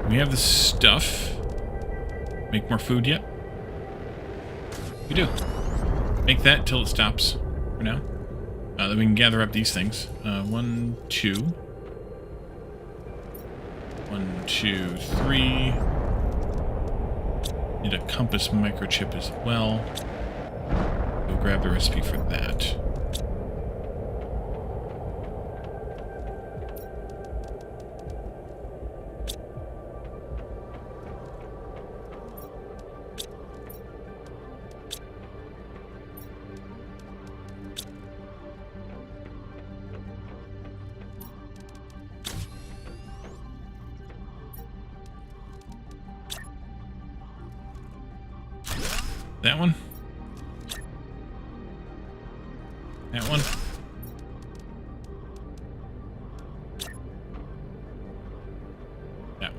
Speaker 2: We have the stuff. Make more food yet? We do. Make that till it stops for now. Then we can gather up these things. 1, 2. 1, 2, 3. Need a compass microchip as well. Go grab the recipe for that. That one. That one. That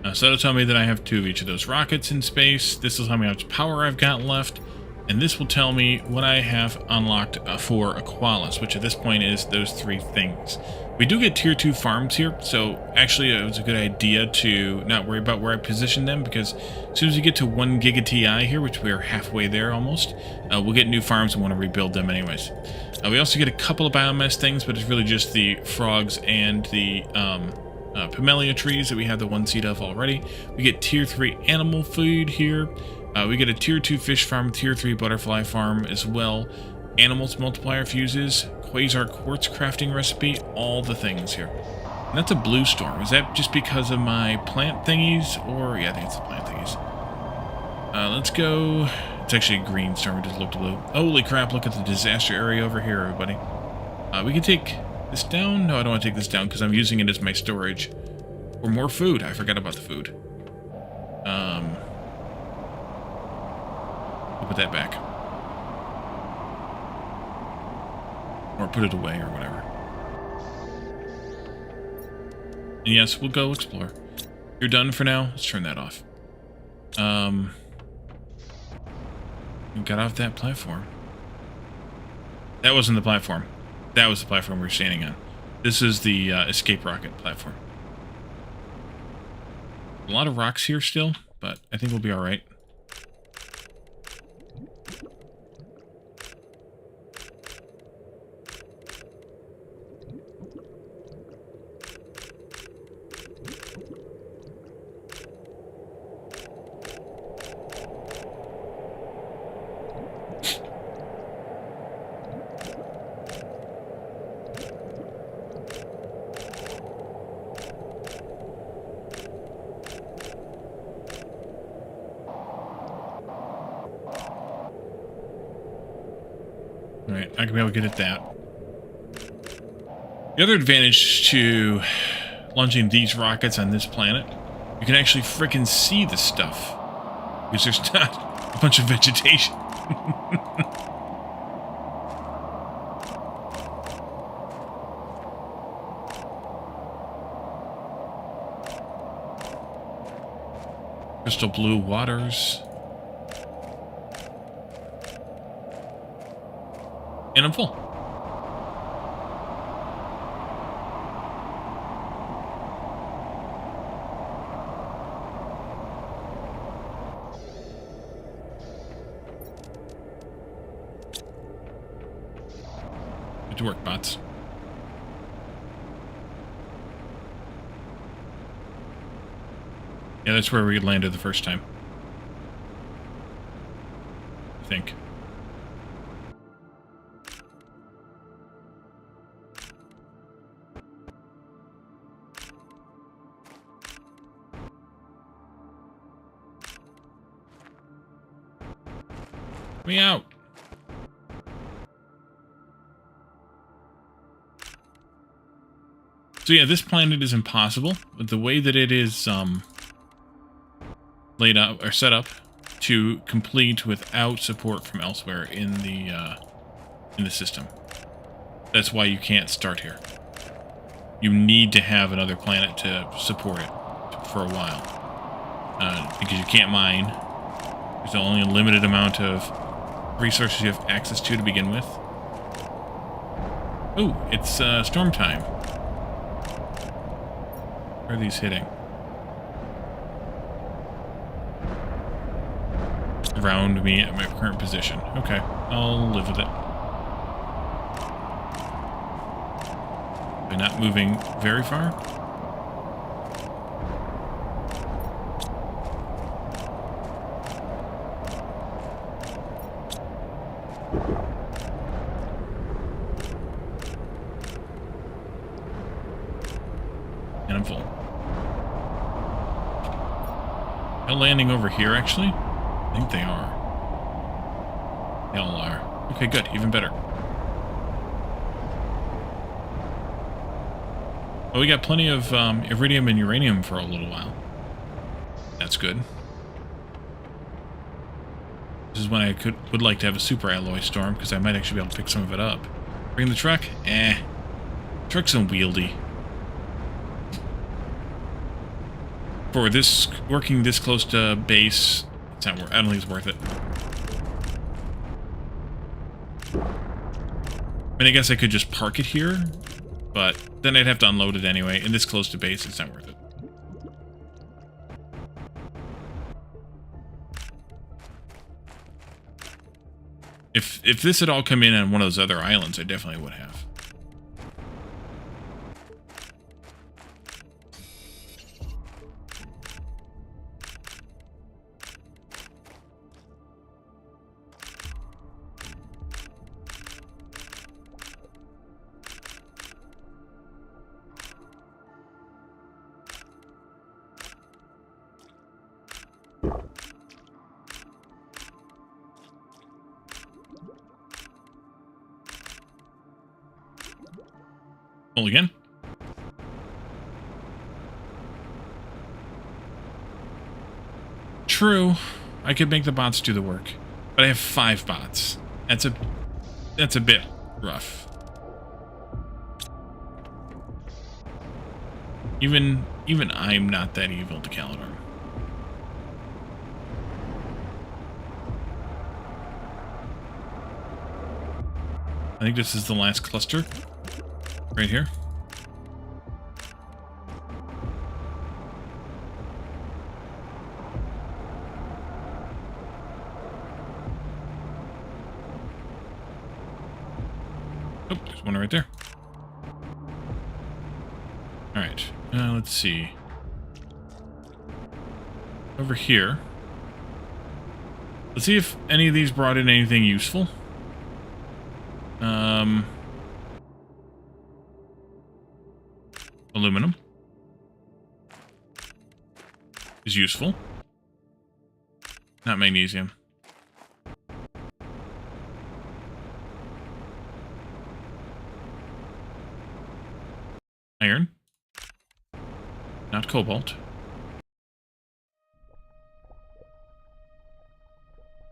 Speaker 2: one. So it'll tell me that I have 2 of each of those rockets in space. This will tell me how much power I've got left. And this will tell me what I have unlocked for Aqualis, which at this point is those 3 things. We do get tier 2 farms here, so actually it was a good idea to not worry about where I position them, because as soon as we get to 1 Giga TI here, which we are halfway there almost, we'll get new farms and want to rebuild them anyways. We also get a couple of biomass things, but it's really just the frogs and the Pimelia trees that we have the 1 seed of already. We get tier 3 animal food here. We get a tier 2 fish farm, tier 3 butterfly farm as well. Animals multiplier fuses, quasar quartz crafting recipe, all the things here. And that's a blue storm. Is that just because of my plant thingies? Or, yeah, I think it's the plant thingies. Let's go. It's actually a green storm, it just looked blue. Holy crap, look at the disaster area over here, everybody. We can take this down. No, I don't want to take this down because I'm using it as my storage. Or more food. I forgot about the food. We'll put that back. Or put it away, or whatever. And yes, we'll go explore. You're done for now? Let's turn that off. We got off that platform. That wasn't the platform. That was the platform we were standing on. This is the escape rocket platform. A lot of rocks here still, but I think we'll be alright. Alright, I can be able to get at that. The other advantage to launching these rockets on this planet, you can actually frickin' see the stuff. Because there's not a bunch of vegetation. Crystal blue waters. And I'm full. Good work, bots. Yeah, that's where we landed the first time. I think. Me out. So yeah, this planet is impossible, but the way that it is laid out or set up to complete without support from elsewhere in the system. That's why you can't start here. You need to have another planet to support it for a while, because you can't mine. There's only a limited amount of resources you have access to begin with. Oh, it's storm time. Where are these hitting? Around me at my current position. Okay, I'll live with it. They're not moving very far. And I'm full. They're landing over here, actually? I think they are. They all are. Okay, good. Even better. Well, we got plenty of iridium and uranium for a little while. That's good. This is when I would like to have a super alloy storm, because I might actually be able to pick some of it up. Bring the truck? Eh. Truck's unwieldy. For this, working this close to base, it's not worth. I don't think it's worth it. I mean, I guess I could just park it here, but then I'd have to unload it anyway. And this close to base, it's not worth it. If this had all come in on one of those other islands, I definitely would have. Roll again. True, I could make the bots do the work, but I have 5 bots. That's a bit rough. Even I'm not that evil to Calidor. I think this is the last cluster. Right here. Oh, there's one right there. Alright, let's see. Over here. Let's see if any of these brought in anything useful. Aluminum is useful. Not magnesium. Iron. Not cobalt.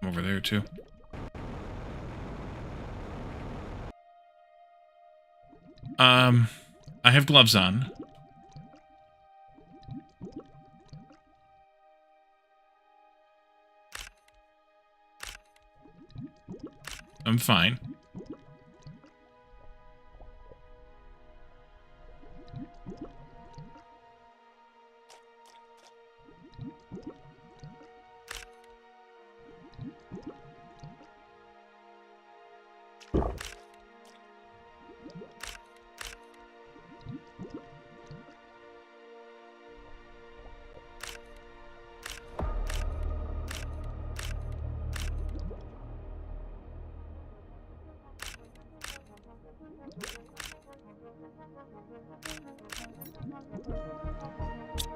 Speaker 2: I'm over there too. I have gloves on. I'm fine.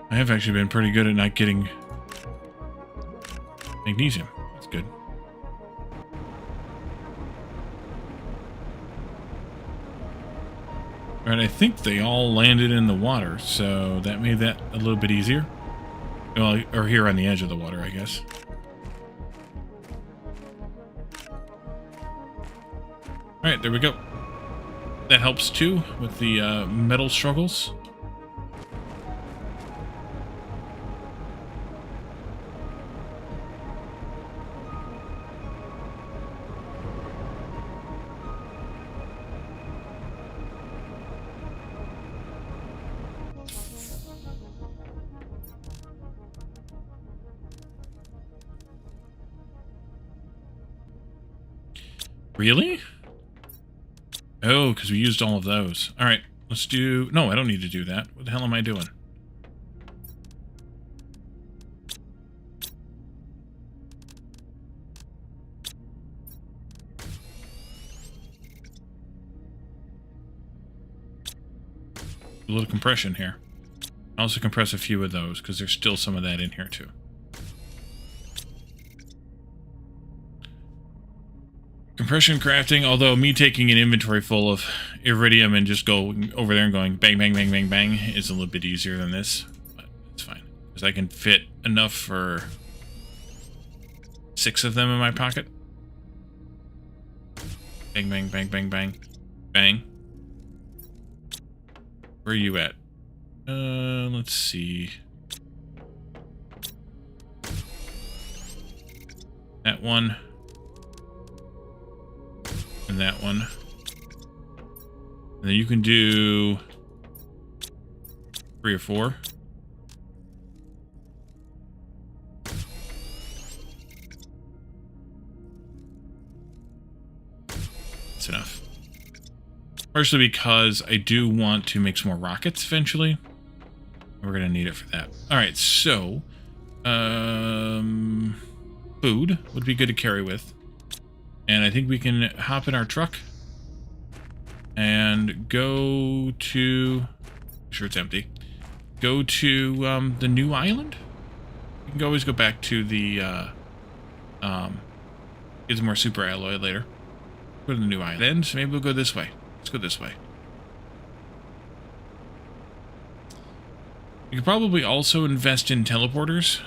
Speaker 2: I have actually been pretty good at not getting magnesium. That's good. Alright, I think they all landed in the water, so that made that a little bit easier. Well, or here on the edge of the water, I guess. Alright, there we go. That helps too with the metal struggles. Really? Oh, because we used all of those. All right, let's do... No, I don't need to do that. What the hell am I doing? A little compression here. I'll also compress a few of those, because there's still some of that in here, too. Compression crafting, although me taking an inventory full of iridium and just going over there and going bang, bang, bang, bang, bang is a little bit easier than this. But it's fine. Because I can fit enough for 6 of them in my pocket. Bang, bang, bang, bang, bang. Bang. Where are you at? Let's see. That one. And that one. And then you can do 3 or 4. That's enough. Partially because I do want to make some more rockets eventually. We're going to need it for that. Alright, so... food would be good to carry with. And I think we can hop in our truck and go to... I'm sure it's empty. Go to the new island. You can always go back to the get some more super alloy later. Go to the new island. So maybe we'll go this way. Let's go this way. You could probably also invest in teleporters.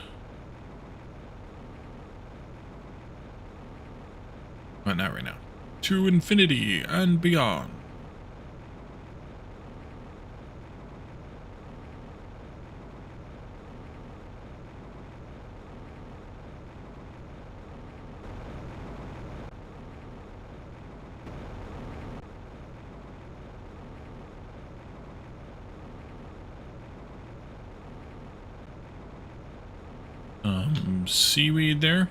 Speaker 2: But not right now. To infinity and beyond. Seaweed there.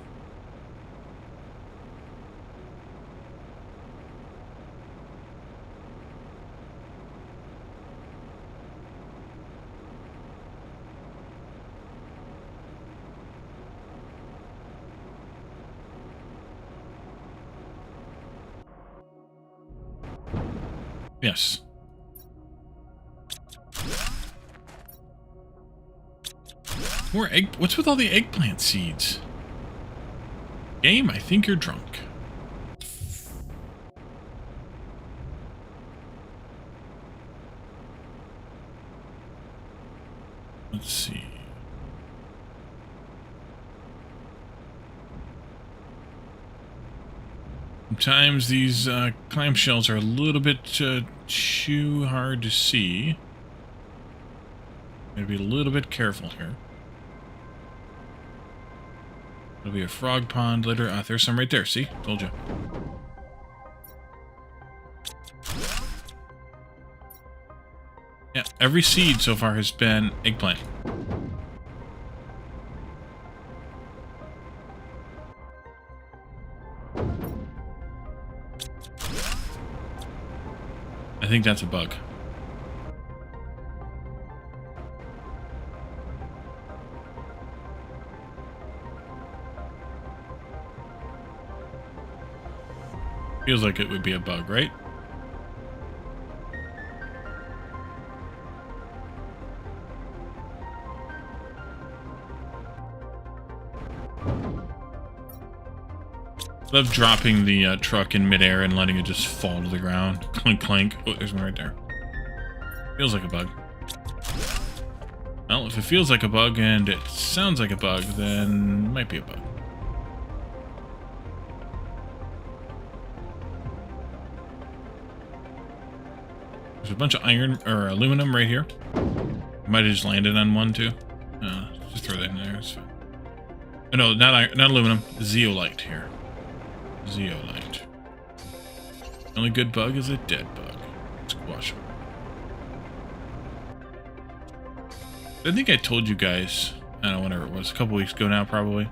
Speaker 2: Yes. More egg... What's with all the eggplant seeds? Game, I think you're drunk. Let's see. Sometimes these clamshells are a little bit too hard to see. Gotta be a little bit careful here. There'll be a frog pond later. Ah, there's some right there. See? Told you. Yeah, every seed so far has been eggplant. I think that's a bug. Feels like it would be a bug, right? Love dropping the truck in midair and letting it just fall to the ground. Clink, clink. Oh, there's one right there. Feels like a bug. Well, if it feels like a bug and it sounds like a bug, then it might be a bug. There's a bunch of iron or aluminum right here. Might have just landed on one too. Just throw that in there. It's fine. Oh, no, not iron, not aluminum. Zeolite here. Zeolite. The only good bug is a dead bug. Squash him. I think I told you guys, I don't know, whenever it was, a couple weeks ago now, probably.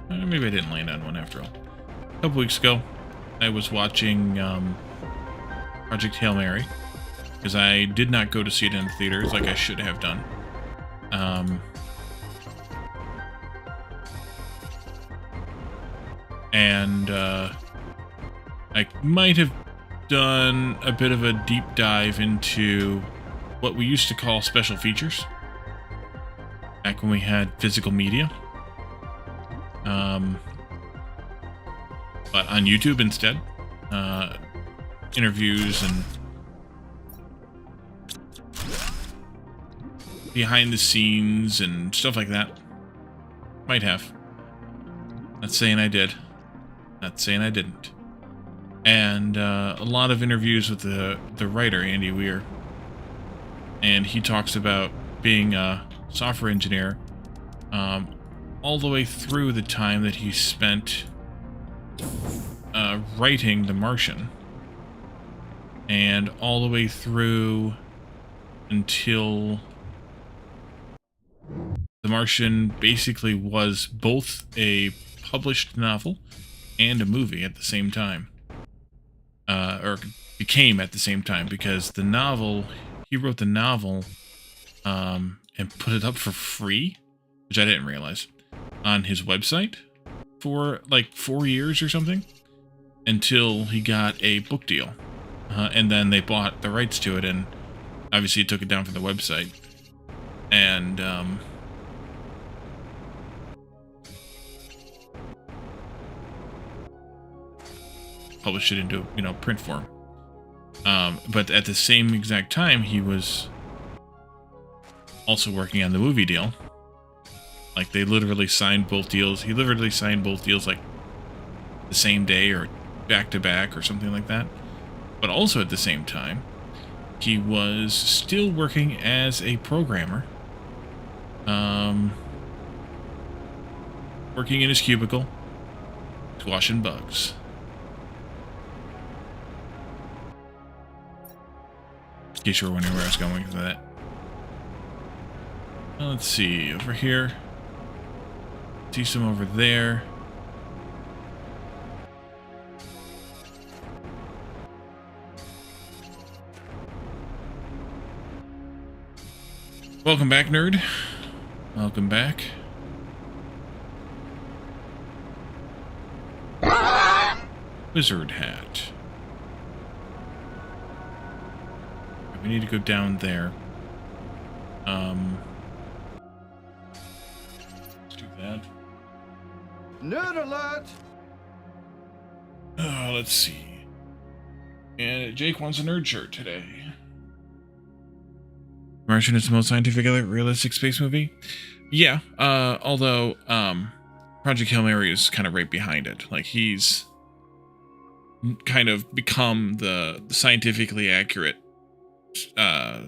Speaker 2: Maybe I didn't land on one after all. A couple weeks ago, I was watching Project Hail Mary, because I did not go to see it in the theaters like I should have done. And I might have done a bit of a deep dive into what we used to call special features back when we had physical media, but on YouTube instead. Interviews and behind the scenes and stuff like that. Might have. Not saying I did. Not saying I didn't. And a lot of interviews with the writer, Andy Weir. And he talks about being a software engineer all the way through the time that he spent writing The Martian. And all the way through until The Martian basically was both a published novel and a movie at the same time. Or became at the same time, because the novel, he wrote the novel and put it up for free, which I didn't realize, on his website for like 4 years or something, until he got a book deal. And then they bought the rights to it, and obviously took it down from the website. And published it into, print form. But at the same exact time, he was also working on the movie deal. Like, they literally signed both deals. He literally signed both deals like the same day or back to back or something like that. But also at the same time, he was still working as a programmer. Working in his cubicle, squashing bugs. In case you were wondering where I was going with that. Let's see, over here. See some over there. Welcome back, nerd. Welcome back. Wizard hat. We need to go down there. Let's do that.
Speaker 3: Nerd alert!
Speaker 2: Let's see. And Jake wants a nerd shirt today. Martian is the most scientifically realistic space movie? Yeah, although, Project Hail Mary is kind of right behind it. Like, he's kind of become the scientifically accurate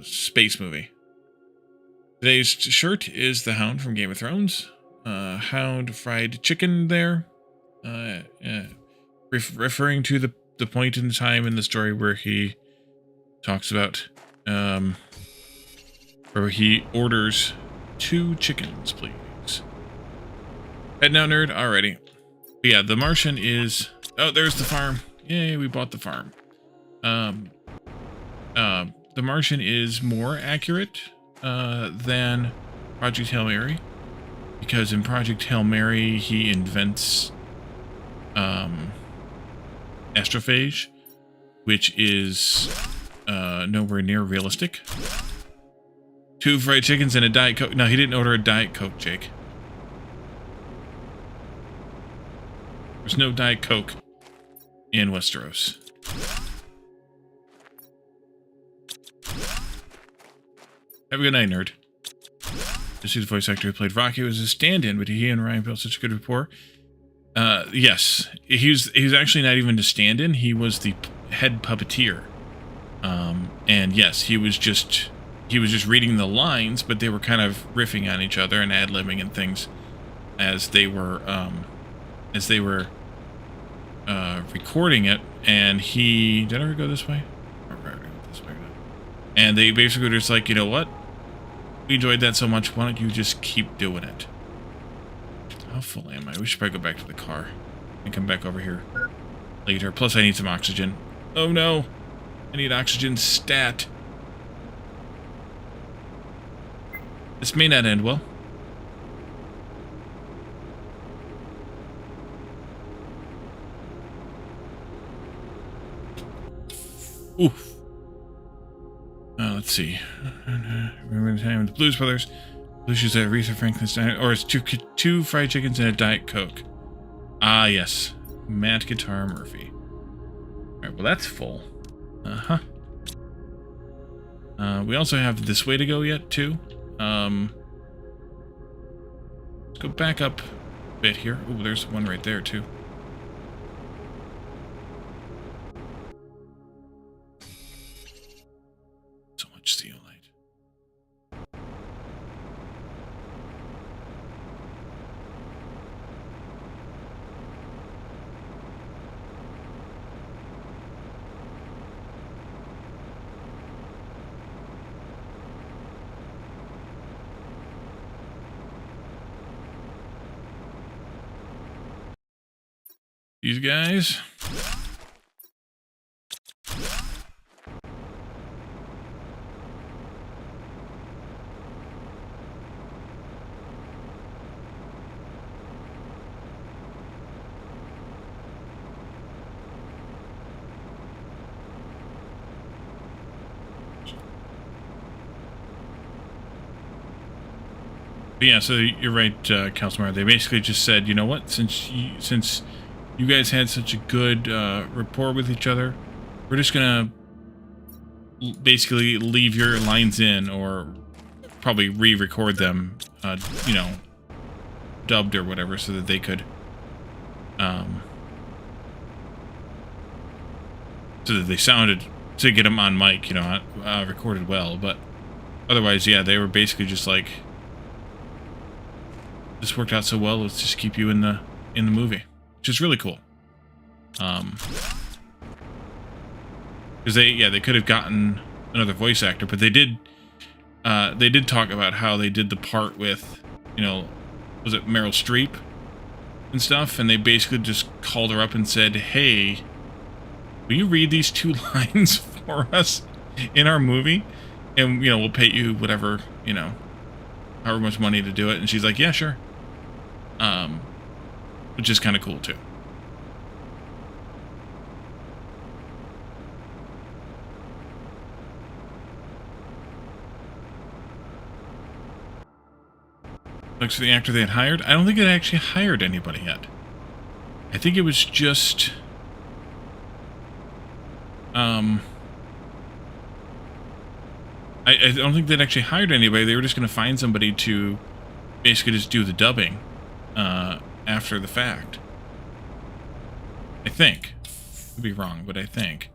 Speaker 2: space movie. Today's shirt is the Hound from Game of Thrones. Hound fried chicken there. Referring to the point in time in the story where he talks about, where he orders 2 chickens, please. Head now, nerd. Alrighty. But yeah, the Martian is... Oh, there's the farm. Yay, we bought the farm. The Martian is more accurate than Project Hail Mary, because in Project Hail Mary he invents astrophage, which is nowhere near realistic. 2 fried chickens and a Diet Coke. No, he didn't order a Diet Coke, Jake. There's no Diet Coke in Westeros. Have a good night, nerd. This is the voice actor who played Rocky. Was a stand-in, but he and Ryan built such a good rapport. Yes, he was actually not even a stand-in. He was the head puppeteer. And yes, he was just reading the lines, but they were kind of riffing on each other and ad-libbing and things as they were recording it. And did I ever go this way? This way. And they basically were just like, you know what? We enjoyed that so much. Why don't you just keep doing it? How full am I? We should probably go back to the car and come back over here later. Plus, I need some oxygen. Oh no! I need oxygen stat. This may not end well. Oof. Let's see. Remember the time of the Blues Brothers? Blues used at Aretha Franklin's diner, or it's two fried chickens and a Diet Coke. Ah, yes. Matt Guitar Murphy. Alright, well that's full. Uh-huh. We also have this way to go yet, too. Let's go back up a bit here. Ooh, there's one right there, too. So much zeolite. These guys. But yeah, so you're right, Councilmar. They basically just said, you know what, since you guys had such a good rapport with each other, we're just gonna basically leave your lines in, or probably re-record them, you know, dubbed or whatever, so that they could, so that they sounded, to get them on mic, you know, recorded well. But otherwise, yeah, they were basically just like, this worked out so well, let's just keep you in the movie, which is really cool. Because they could have gotten another voice actor, but they did talk about how they did the part with, you know, was it Meryl Streep and stuff, and they basically just called her up and said, hey, will you read these 2 lines for us in our movie, and, you know, we'll pay you whatever, you know, however much money to do it. And she's like, yeah, sure. Which is kind of cool too. Looks for the actor they had hired. I don't think it actually hired anybody yet. I think it was just I don't think they'd actually hired anybody. They were just going to find somebody to basically just do the dubbing after the fact. I think. Could be wrong, but I think.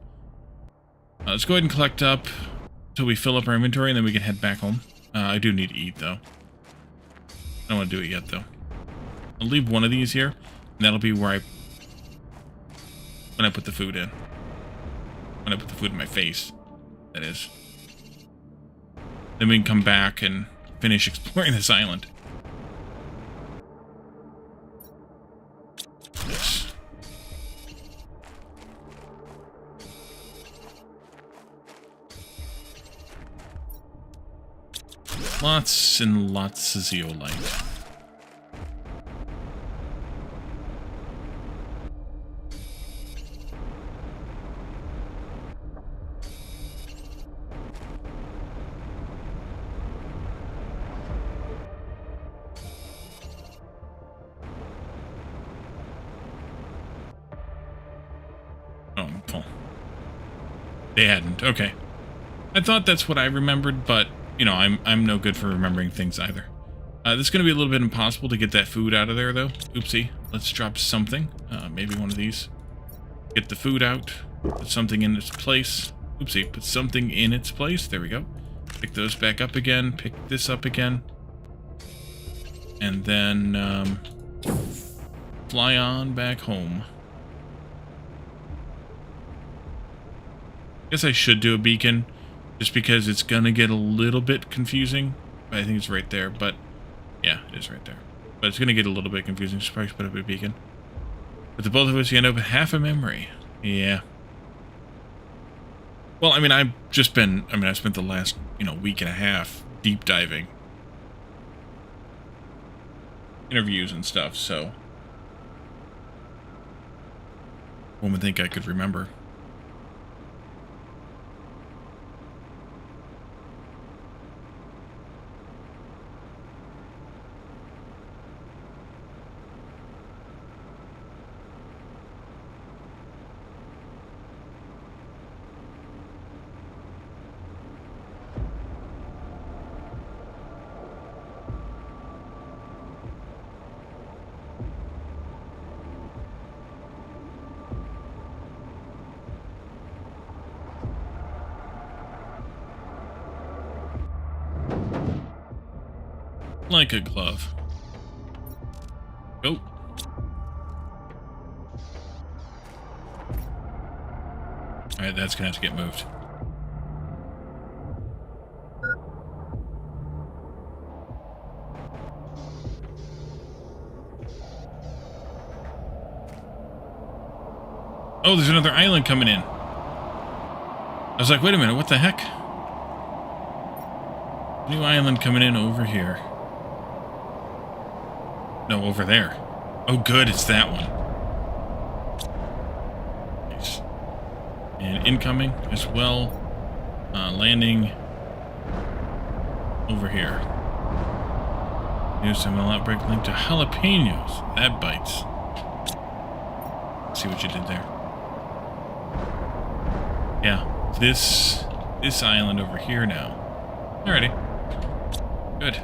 Speaker 2: Let's go ahead and collect up until we fill up our inventory, and then we can head back home. I do need to eat, though. I don't want to do it yet, though. I'll leave one of these here, and that'll be where when I put the food in. When I put the food in my face, that is. Then we can come back and finish exploring this island. Nice. Lots and lots of zeolite. They hadn't. Okay. I thought that's what I remembered, but, you know, I'm no good for remembering things either. This is going to be a little bit impossible to get that food out of there, though. Oopsie. Let's drop something. Maybe one of these. Get the food out. Put something in its place. Oopsie. Put something in its place. There we go. Pick those back up again. Pick this up again. And then, fly on back home. Guess I should do a beacon, just because it's gonna get a little bit confusing. I think it's right there, but yeah, it is right there. But it's gonna get a little bit confusing, so probably put up a beacon. But the both of us, you end up with half a memory. Yeah. Well, I mean, I've spent the last, week and a half deep diving interviews and stuff, so one would think I could remember. Like a glove. Go. Alright, that's gonna have to get moved. Oh, there's another island coming in. I was like, wait a minute, what the heck? New island coming in over here. No, over there. Oh, good, it's that one. Nice. And incoming as well. Landing over here. New salmon outbreak linked to jalapenos. That bites. See what you did there. Yeah, this island over here now. Alrighty. Good.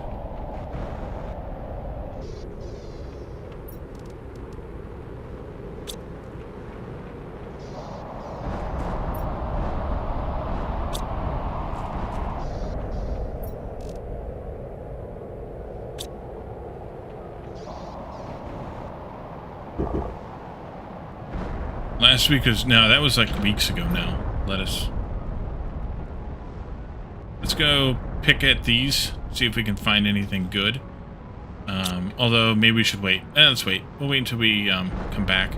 Speaker 2: Last week was... No, that was like weeks ago now. Let's go pick at these, see if we can find anything good. Although, maybe we should wait. Let's wait. We'll wait until we come back.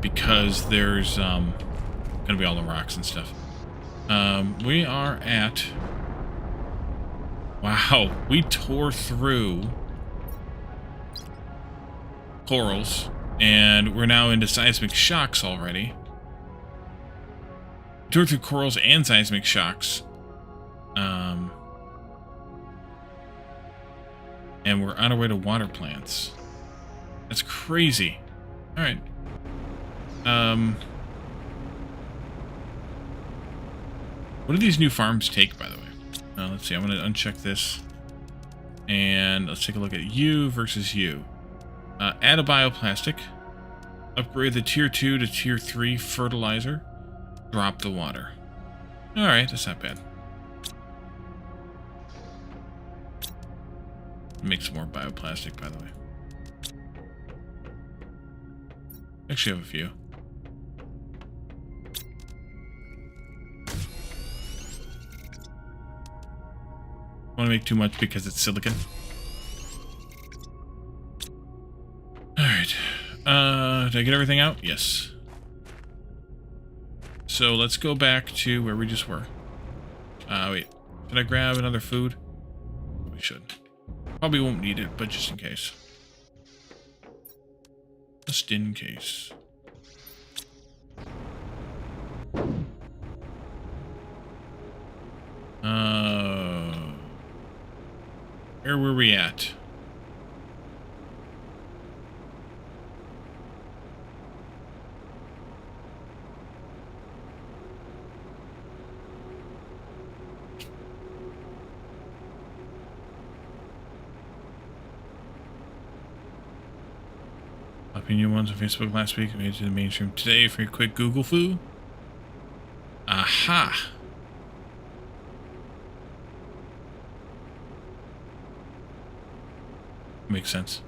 Speaker 2: Because there's gonna be all the rocks and stuff. We are at... Wow, we tore through corals, and we're now into seismic shocks already. Tore through corals and seismic shocks. And we're on our way to water plants. That's crazy. Alright. What do these new farms take, by the way? Let's see, I'm going to uncheck this. And let's take a look at you versus you. Add a bioplastic. Upgrade the tier 2 to tier 3 fertilizer. Drop the water. Alright, that's not bad. Make some more bioplastic, by the way. Actually, I have a few. I want to make too much because it's silicon. Alright. Did I get everything out? Yes. So let's go back to where we just were. Wait. Should I grab another food? We should. Probably won't need it, but just in case. Just in case. Where were we at? opinion ones on Facebook last week. I made it to the mainstream today for a quick Google foo. Aha! Makes sense.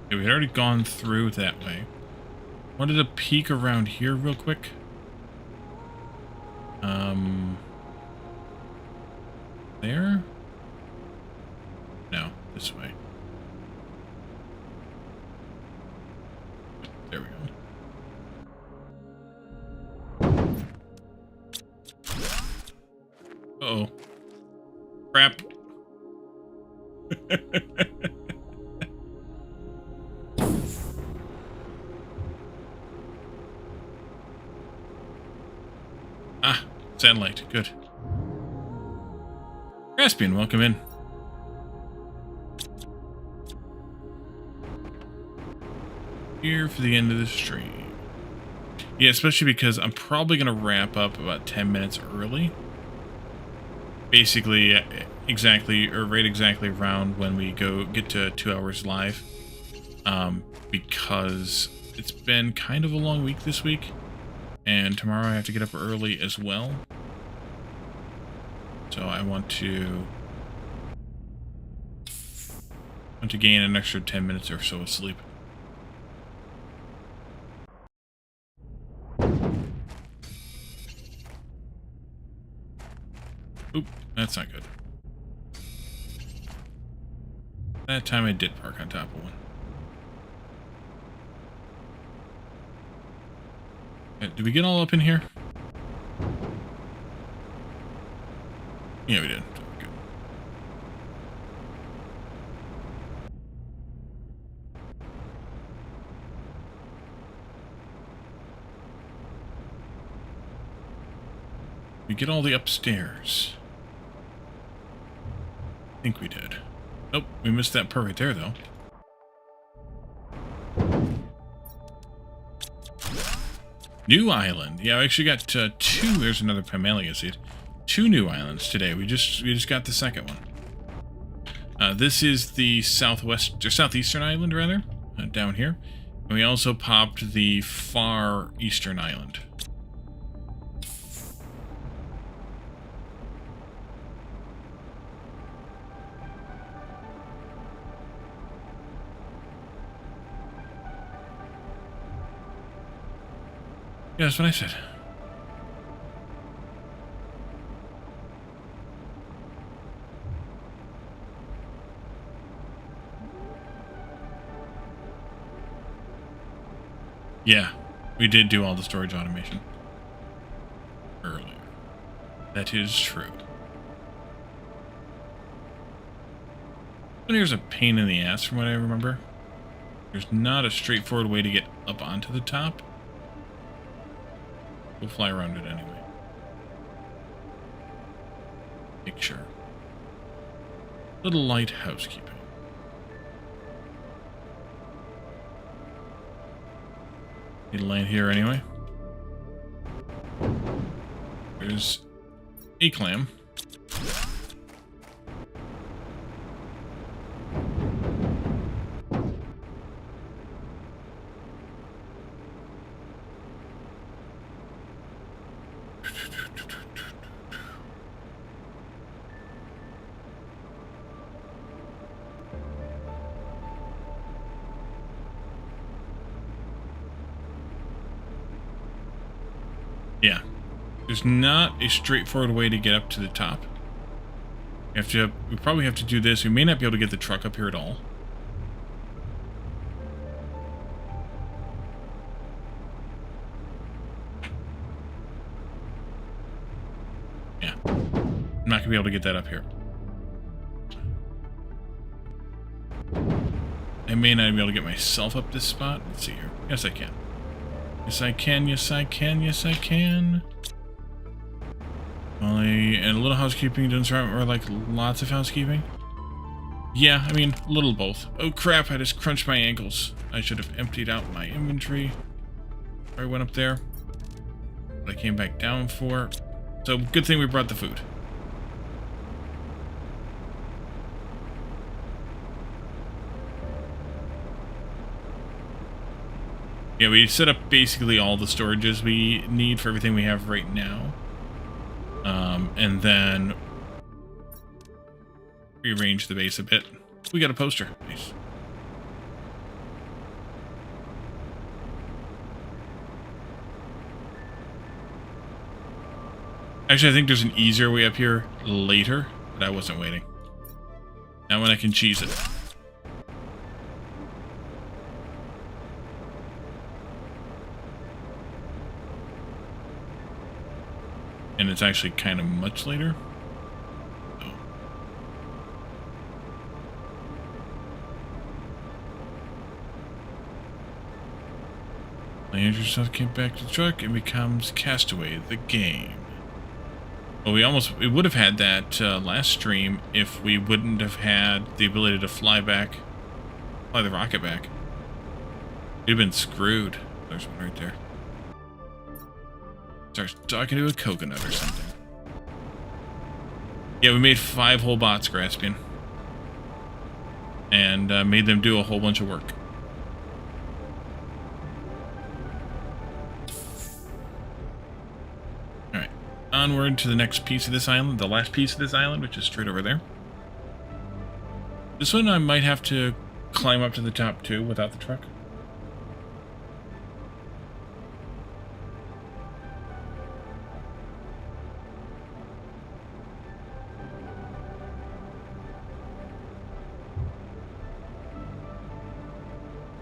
Speaker 2: Okay, we had already gone through that way. Wanted to peek around here real quick. There? No, this way. There we go. Uh-oh. Crap. Ah, satellite. Good. Caspian, welcome in. Here for the end of the stream. Yeah, especially because I'm probably going to wrap up about 10 minutes early. Basically, right exactly around when we get to 2 hours live. Because it's been kind of a long week this week. And tomorrow I have to get up early as well. So I want to gain an extra 10 minutes or so of sleep. Oop, that's not good. That time I did park on top of one. Did we get all up in here? Yeah, we did. Good. We get all the upstairs. I think we did. Nope, we missed that part right there, though. New island. Yeah, I actually got two. There's another Pamelian seed. 2 new islands today. We just got the second one. This is the southeastern island, rather, down here. And we also popped the far eastern island. Yeah, that's what I said. Yeah, we did do all the storage automation earlier. That is true. But here's a pain in the ass from what I remember. There's not a straightforward way to get up onto the top. We'll fly around it anyway. Make sure. Little light housekeeping. Need to land here anyway. There's a clam. Yeah, there's not a straightforward way to get up to the top. We probably have to do this. We may not be able to get the truck up here at all. Yeah, I'm not gonna be able to get that up here. I may not be able to get myself up this spot. Let's see here. Yes, I can. Yes, I can. Yes, I can. Yes, I can. Only and a little housekeeping doesn't sound or like lots of housekeeping. Yeah, I mean a little both. Oh crap! I just crunched my ankles. I should have emptied out my inventory. I went up there. What I came back down for. So good thing we brought the food. Yeah, we set up basically all the storages we need for everything we have right now. And then rearrange the base a bit. We got a poster. Nice. Actually, I think there's an easier way up here later, but I wasn't waiting. Now when I can cheese it. And it's actually kind of much later. Oh. Land yourself, get back to the truck, and becomes Castaway, the game. Well, we would have had that last stream if we wouldn't have had the ability to fly the rocket back. We'd have been screwed. There's one right there. Starts talking to a coconut or something. Yeah, we made 5 whole bots, Graspian. And made them do a whole bunch of work. Alright. Onward to the next piece of this island. The last piece of this island, which is straight over there. This one I might have to climb up to the top too without the truck.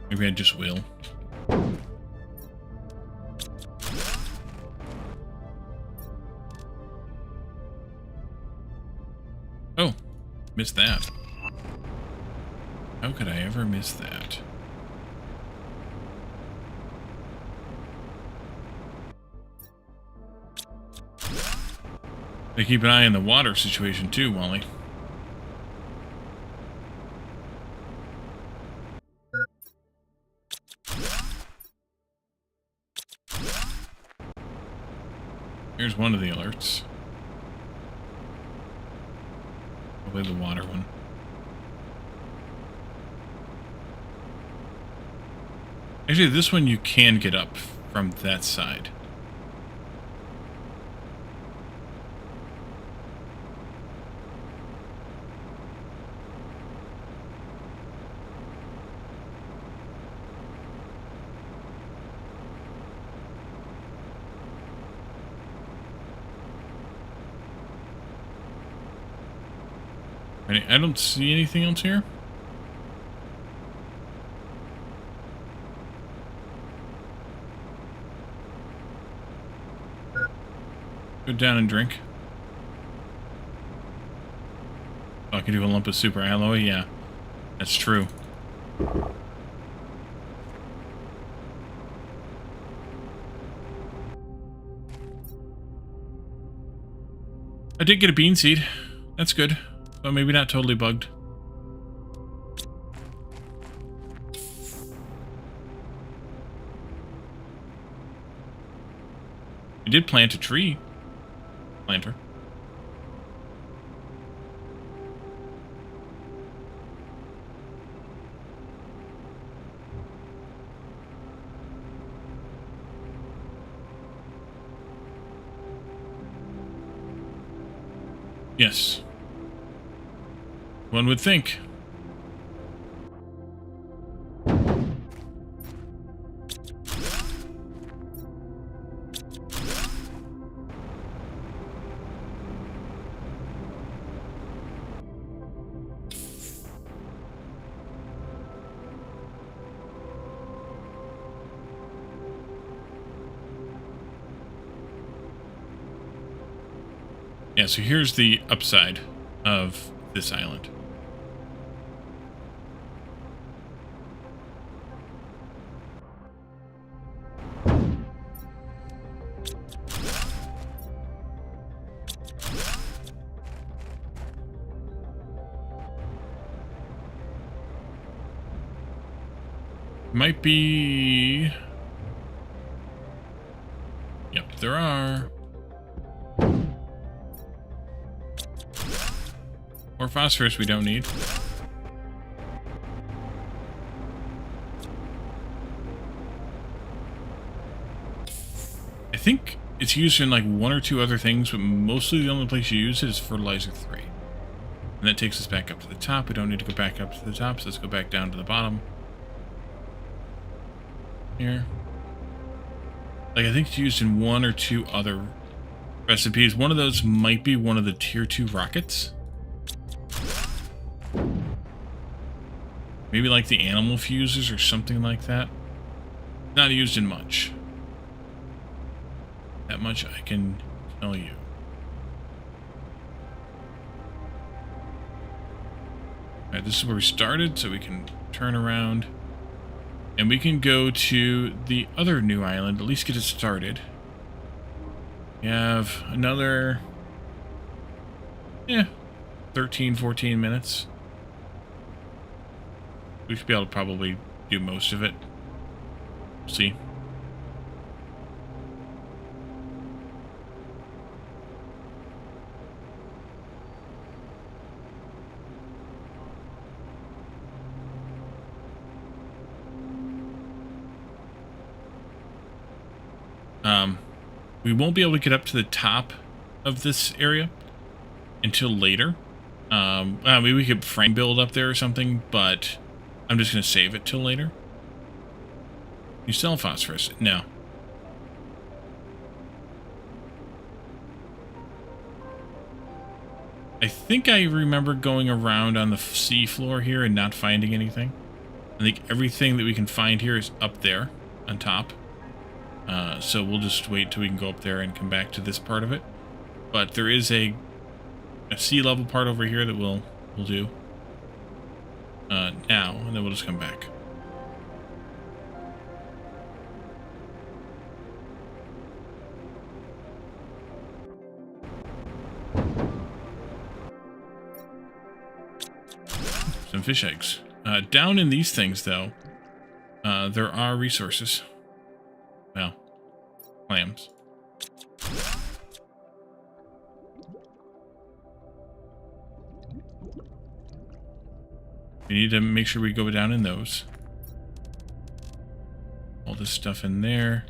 Speaker 2: Maybe I just will. Oh, missed that. How could I ever miss that? They keep an eye on the water situation too, Wally. Here's one of the alerts. Probably the water one. Actually, this one you can get up from that side. I don't see anything else here. Go down and drink. Oh, I can do a lump of super alloy? Yeah, that's true. I did get a bean seed. That's good. But maybe not totally bugged. I did plant a tree. Planter. Yes. One would think. Yeah, so here's the upside of this island. Might be... Yep, there are. More phosphorus we don't need. I think it's used in like one or two other things, but mostly the only place you use it is fertilizer 3. And that takes us back up to the top. We don't need to go back up to the top, so let's go back down to the bottom. Here. Like, I think it's used in one or two other recipes. One of those might be one of the tier 2 rockets. Maybe like the animal fuses or something like that. Not used in much. That much I can tell you. Alright, this is where we started, so we can turn around. And we can go to the other new island, at least get it started. We have another... 13, 14 minutes. We should be able to probably do most of it. See. We won't be able to get up to the top of this area until later. Maybe we could frame build up there or something, but I'm just going to save it till later. You sell phosphorus? No. I think I remember going around on the sea floor here and not finding anything. I think everything that we can find here is up there on top. So we'll just wait till we can go up there and come back to this part of it. But there is a sea level part over here that we'll do now, and then we'll just come back. Some fish eggs. Down in these things, though, there are resources. Well, clams. We need to make sure we go down in those. All this stuff in there.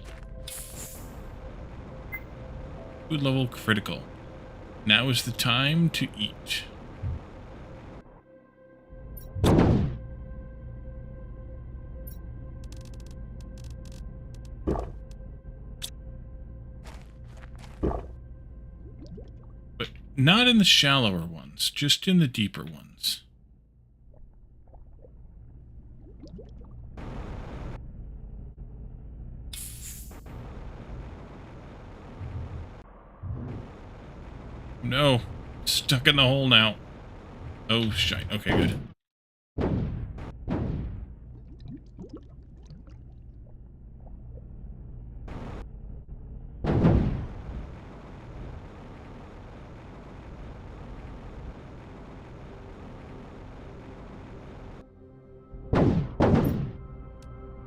Speaker 2: Food level critical. Now is the time to eat. But not in the shallower ones, just in the deeper ones. No, stuck in the hole now. Oh, shite. Okay, good.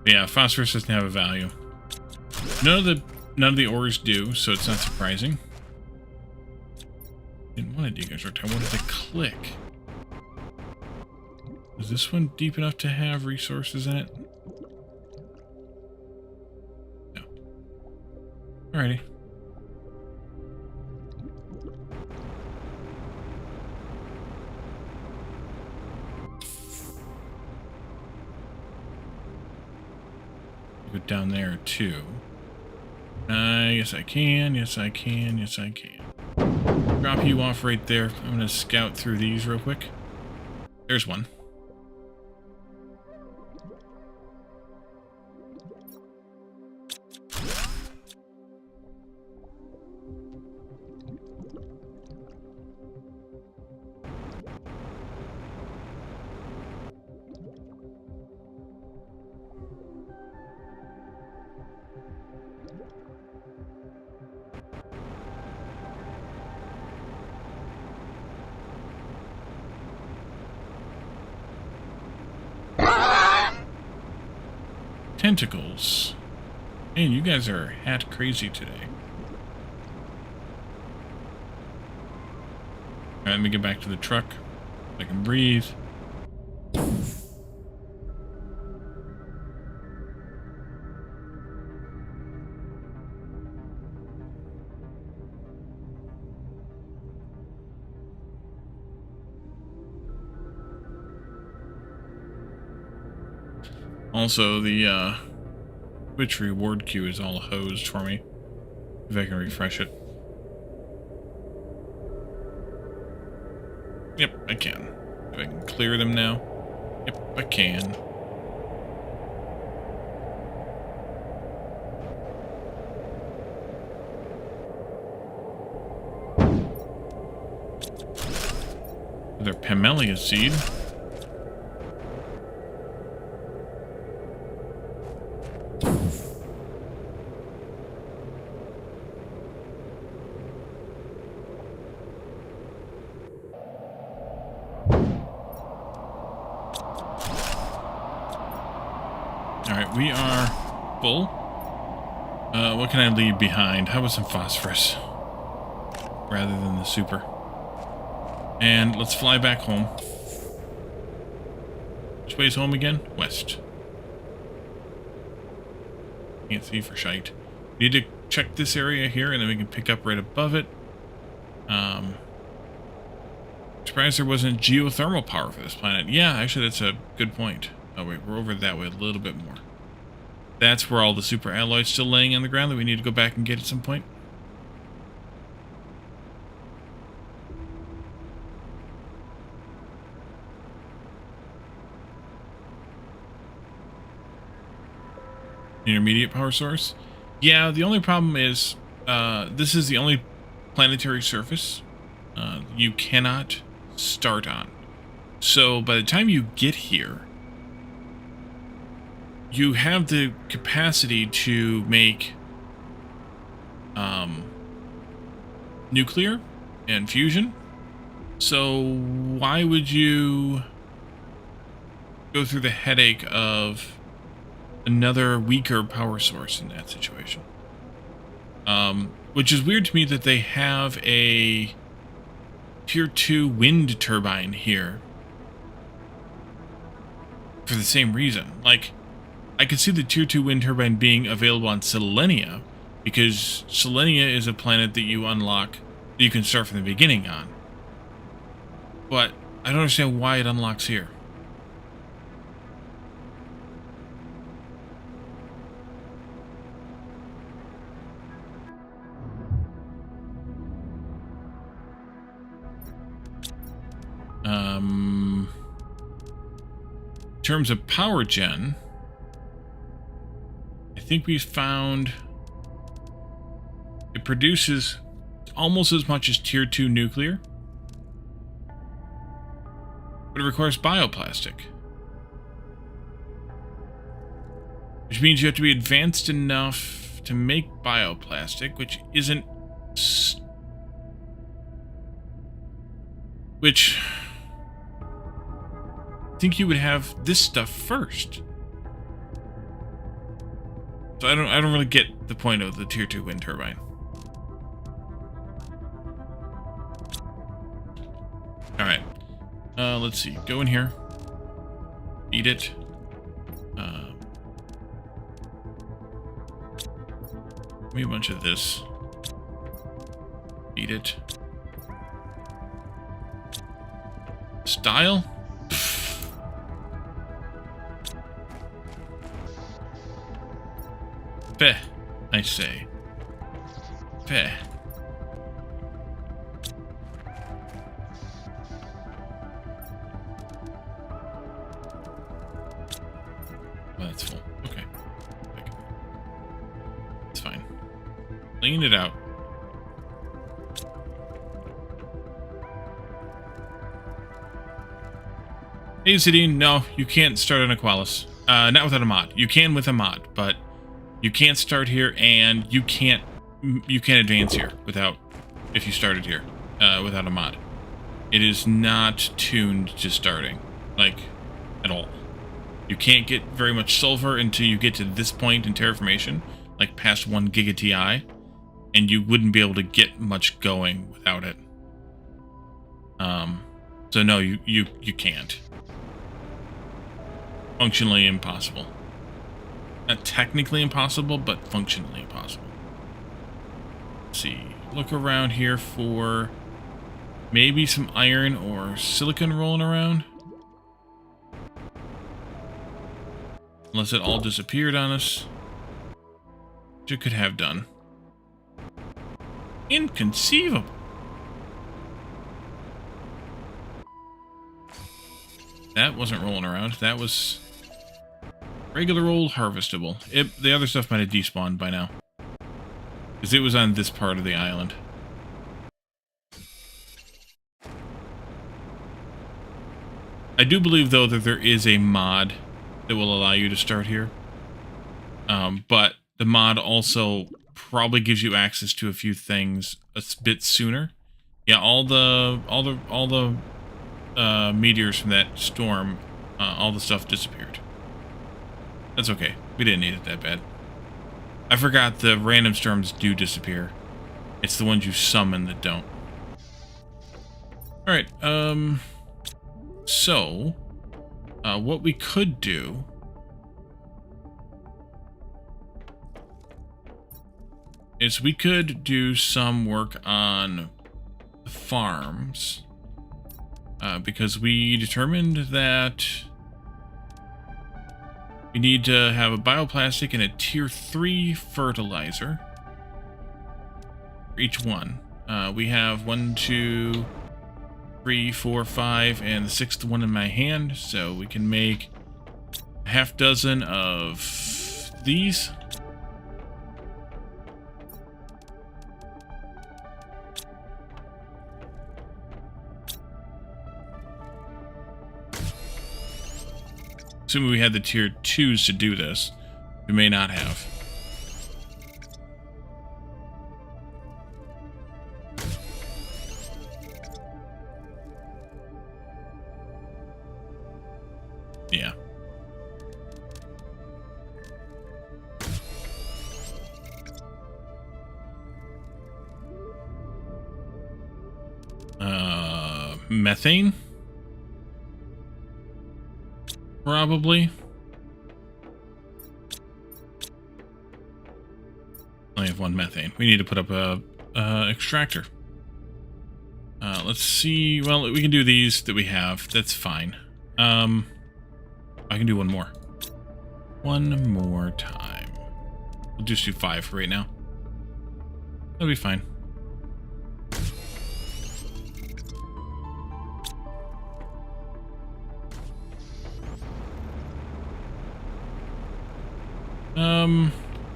Speaker 2: Yeah, phosphorus doesn't have a value. None of the ores do, so it's not surprising. Didn't want to deconstruct, I wanted to click. Is this one deep enough to have resources in it? No. Alrighty. Go down there too. Yes I can, yes I can, yes I can. Drop you off right there. I'm going to scout through these real quick. There's one. tentacles. Man, you guys are hat crazy today. Alright, let me get back to the truck so I can breathe. Also, the Twitch reward queue is all hosed for me. If I can refresh it. Yep, I can. If I can clear them now. Yep, I can. Another Pamelia seed. Alright, we are full. What can I leave behind? How about some phosphorus? Rather than the super. And let's fly back home. Which way's home again? West. Can't see for shite. Need to check this area here and then we can pick up right above it. Surprised there wasn't geothermal power for this planet. Yeah, actually that's a good point. Oh wait, we're over that way a little bit more. That's where all the super alloys still laying on the ground that we need to go back and get at some point. Intermediate power source. Yeah, the only problem is this is the only planetary surface you cannot start on. So by the time you get here, you have the capacity to make nuclear and fusion. So why would you go through the headache of another weaker power source in that situation? Which is weird to me that they have a tier 2 wind turbine here for the same reason. Like, I could see the tier 2 wind turbine being available on Selenia, because Selenia is a planet that you unlock, that you can start from the beginning on. But I don't understand why it unlocks here. In terms of power gen, I think we found it produces almost as much as tier 2 nuclear, but it requires bioplastic, which means you have to be advanced enough to make bioplastic, which isn't which I think you would have this stuff first. So I don't really get the point of the tier 2 wind turbine. Alright. Let's see. Go in here. Eat it. Give me a bunch of this. Eat it. Style? Feh, I say. Feh. Well, that's full. Okay. It's fine. Clean it out. Hey, Zidane, no, you can't start on Aqualis. Not without a mod. You can with a mod, but you can't start here, and you can't advance here without, if you started here, without a mod. It is not tuned to starting, like, at all. You can't get very much silver until you get to this point in terraformation, like past 1 giga TI, and you wouldn't be able to get much going without it. So no, you can't. Functionally impossible. Not technically impossible, but functionally impossible. Let's see. Look around here for maybe some iron or silicon rolling around. Unless it all disappeared on us. Which it could have done. Inconceivable. That wasn't rolling around. That was regular old harvestable. The other stuff might have despawned by now. Because it was on this part of the island. I do believe, though, that there is a mod that will allow you to start here. But the mod also probably gives you access to a few things a bit sooner. Yeah, all the meteors from that storm, all the stuff disappeared. That's okay. We didn't need it that bad. I forgot the random storms do disappear. It's the ones you summon that don't. Alright, so, what we could do is we could do some work on the farms, because we determined that we need to have a bioplastic and a tier 3 fertilizer for each one. We have 1, 2, 3, 4, 5, and the 6th one in my hand, so we can make a half dozen of these. Assuming we had the tier 2s to do this. We may not have. Yeah. Methane? Probably. Only have 1 methane. We need to put up a extractor. Let's see. Well, we can do these that we have. That's fine. I can do 1 more. 1 more time. We'll just do 5 for right now. That'll be fine.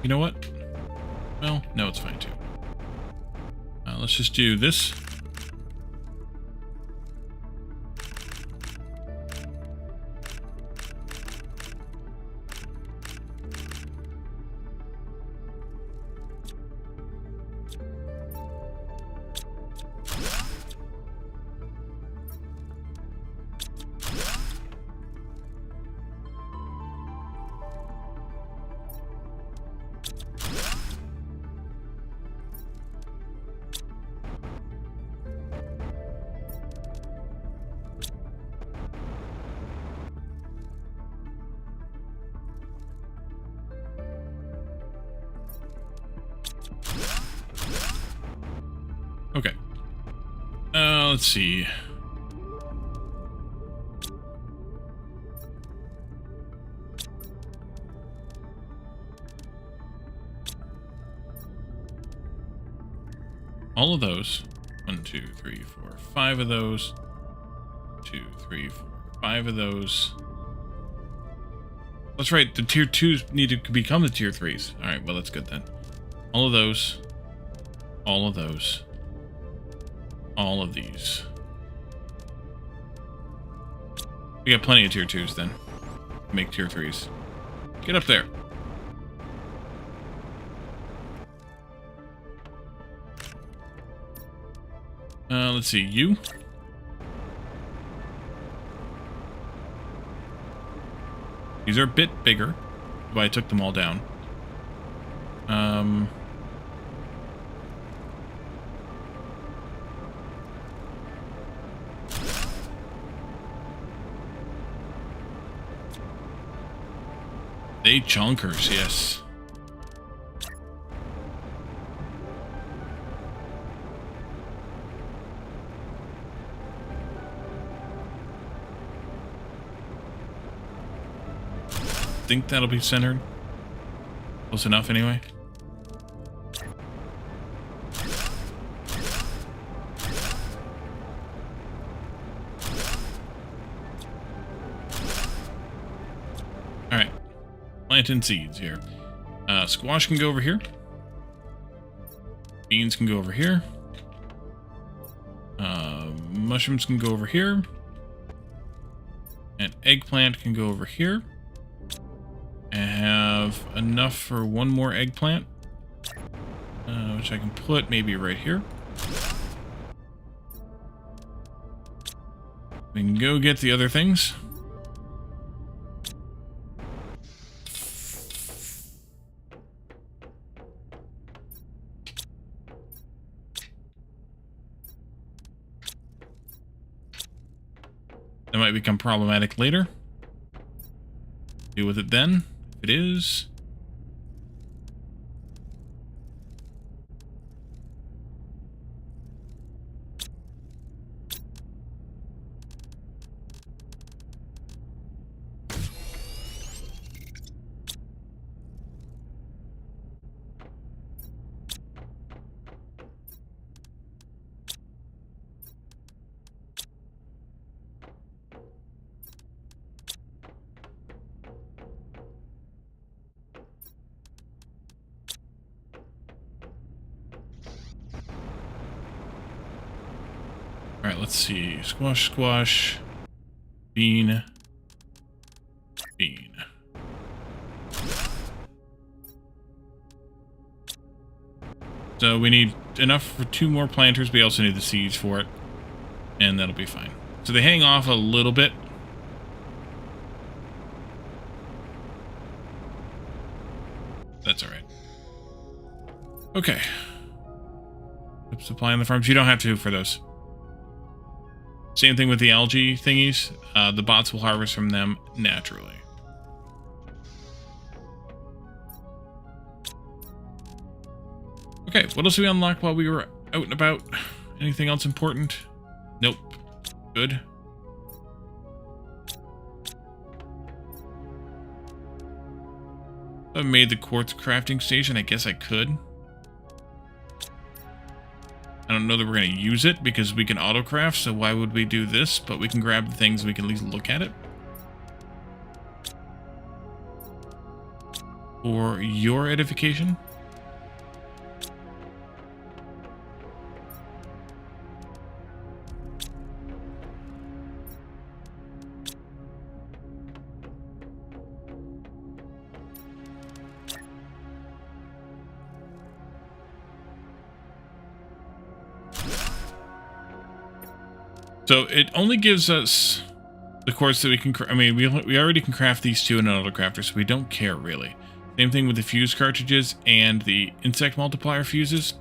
Speaker 2: You know what? Well, no, it's fine too. Let's just do this. Okay. Let's see. All of those. 1, 2, 3, 4, 5 of those. 2, 3, 4, 5 of those. That's right, the tier 2s need to become the tier 3s. Alright, well that's good then. All of those. All of those. All of these. We got plenty of tier 2s then. Make tier 3s. Get up there. Let's see, you. I These are a bit bigger, but I took them all down. They chunkers, yes. Think that'll be centered. Close enough anyway. Alright. Planting seeds here. Squash can go over here. Beans can go over here. Mushrooms can go over here. And eggplant can go over here. I have enough for one more eggplant, which I can put maybe right here. We can go get the other things. That might become problematic later. Deal with it then. It is. Alright, let's see. Squash, squash. Bean. Bean. So we need enough for 2 more planters. We also need the seeds for it. And that'll be fine. So they hang off a little bit. That's alright. Okay. Supply on the farms. You don't have to for those. Same thing with the algae thingies. The bots will harvest from them naturally. Okay, what else did we unlock while we were out and about? Anything else important? Nope. Good. I made the quartz crafting station. I guess I could. I don't know that we're going to use it because we can auto-craft, so why would we do this? But we can grab the things, we can at least look at it. For your edification. So it only gives us the quartz that we can. I mean, we already can craft these 2 in an auto-crafter, so we don't care really. Same thing with the fuse cartridges and the insect multiplier fuses.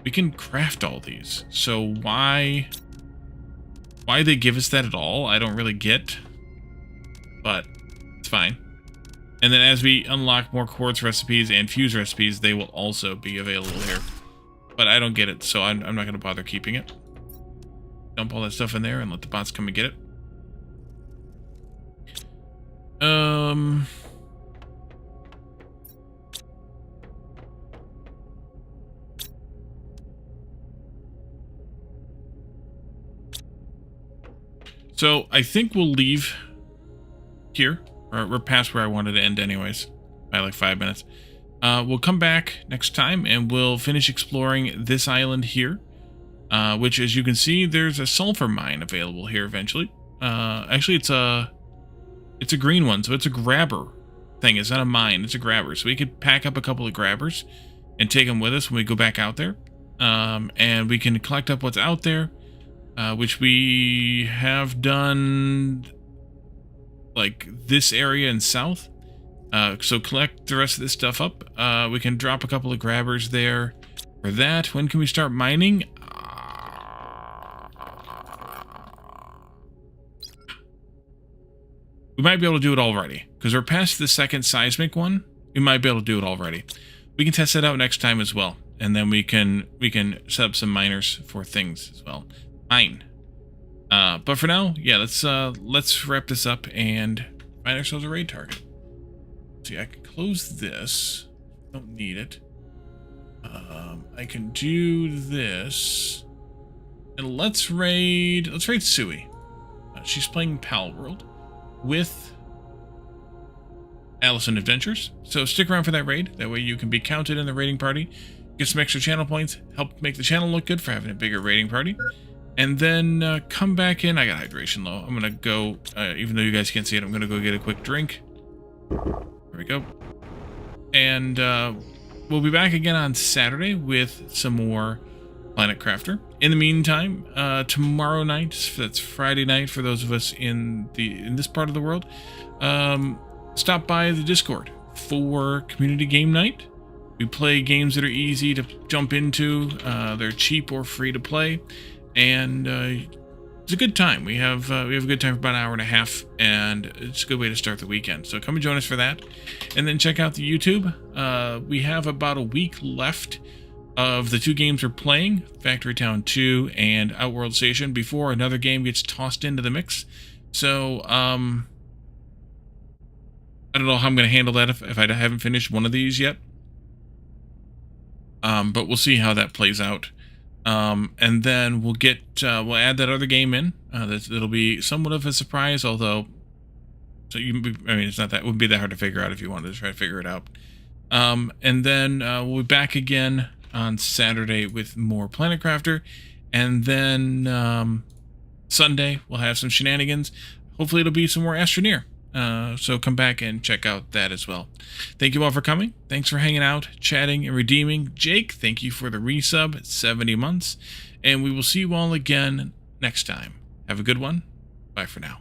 Speaker 2: We can craft all these. So why they give us that at all, I don't really get. But it's fine. And then as we unlock more quartz recipes and fuse recipes, they will also be available here. But I don't get it, so I'm not going to bother keeping it. Dump all that stuff in there and let the bots come and get it. So I think we'll leave here. Or we're past where I wanted to end anyways. By like 5 minutes. We'll come back next time and we'll finish exploring this island here. Which, as you can see, there's a sulfur mine available here eventually. Actually, it's a green one, so it's a grabber thing. It's not a mine, it's a grabber. So we could pack up a couple of grabbers and take them with us when we go back out there. And we can collect up what's out there, which we have done like this area and south. So collect the rest of this stuff up. We can drop a couple of grabbers there for that. When can we start mining? We might be able to do it already, because we're past the second seismic one. We might be able to do it already. We can test that out next time as well, and then we can set up some miners for things as well. Mine. But for now, yeah, let's wrap this up and find ourselves a raid target. See, I can close this. Don't need it. I can do this, and let's raid Sui. She's playing Pal World with Allison Adventures. So stick around for that raid. That way you can be counted in the raiding party, get some extra channel points, help make the channel look good for having a bigger raiding party. And then come back in. I got hydration low. I'm going to go, even though you guys can't see it, I'm going to go get a quick drink. There we go. And we'll be back again on Saturday with some more Planet Crafter. In the meantime, tomorrow night, that's Friday night for those of us in this part of the world, stop by the Discord for community game night. We play games that are easy to jump into. They're cheap or free to play, and it's a good time. We have a good time for about an hour and a half, and it's a good way to start the weekend. So come and join us for that, and then check out the YouTube. We have about a week left of the 2 games we're playing, Factory Town 2 and Outworld Station, before another game gets tossed into the mix. So I don't know how I'm going to handle that if I haven't finished one of these yet. But we'll see how that plays out. And then we'll add that other game in. It'll be somewhat of a surprise, although, it's not that, it wouldn't be that hard to figure out if you wanted to try to figure it out. And then we'll be back again on Saturday with more Planet Crafter, and then Sunday we'll have some shenanigans. Hopefully it'll be some more Astroneer. So come back and check out that as well. Thank you all for coming. Thanks for hanging out, chatting, and redeeming. Jake, thank you for the resub at 70 months. And we will see you all again next time. Have a good one. Bye for now.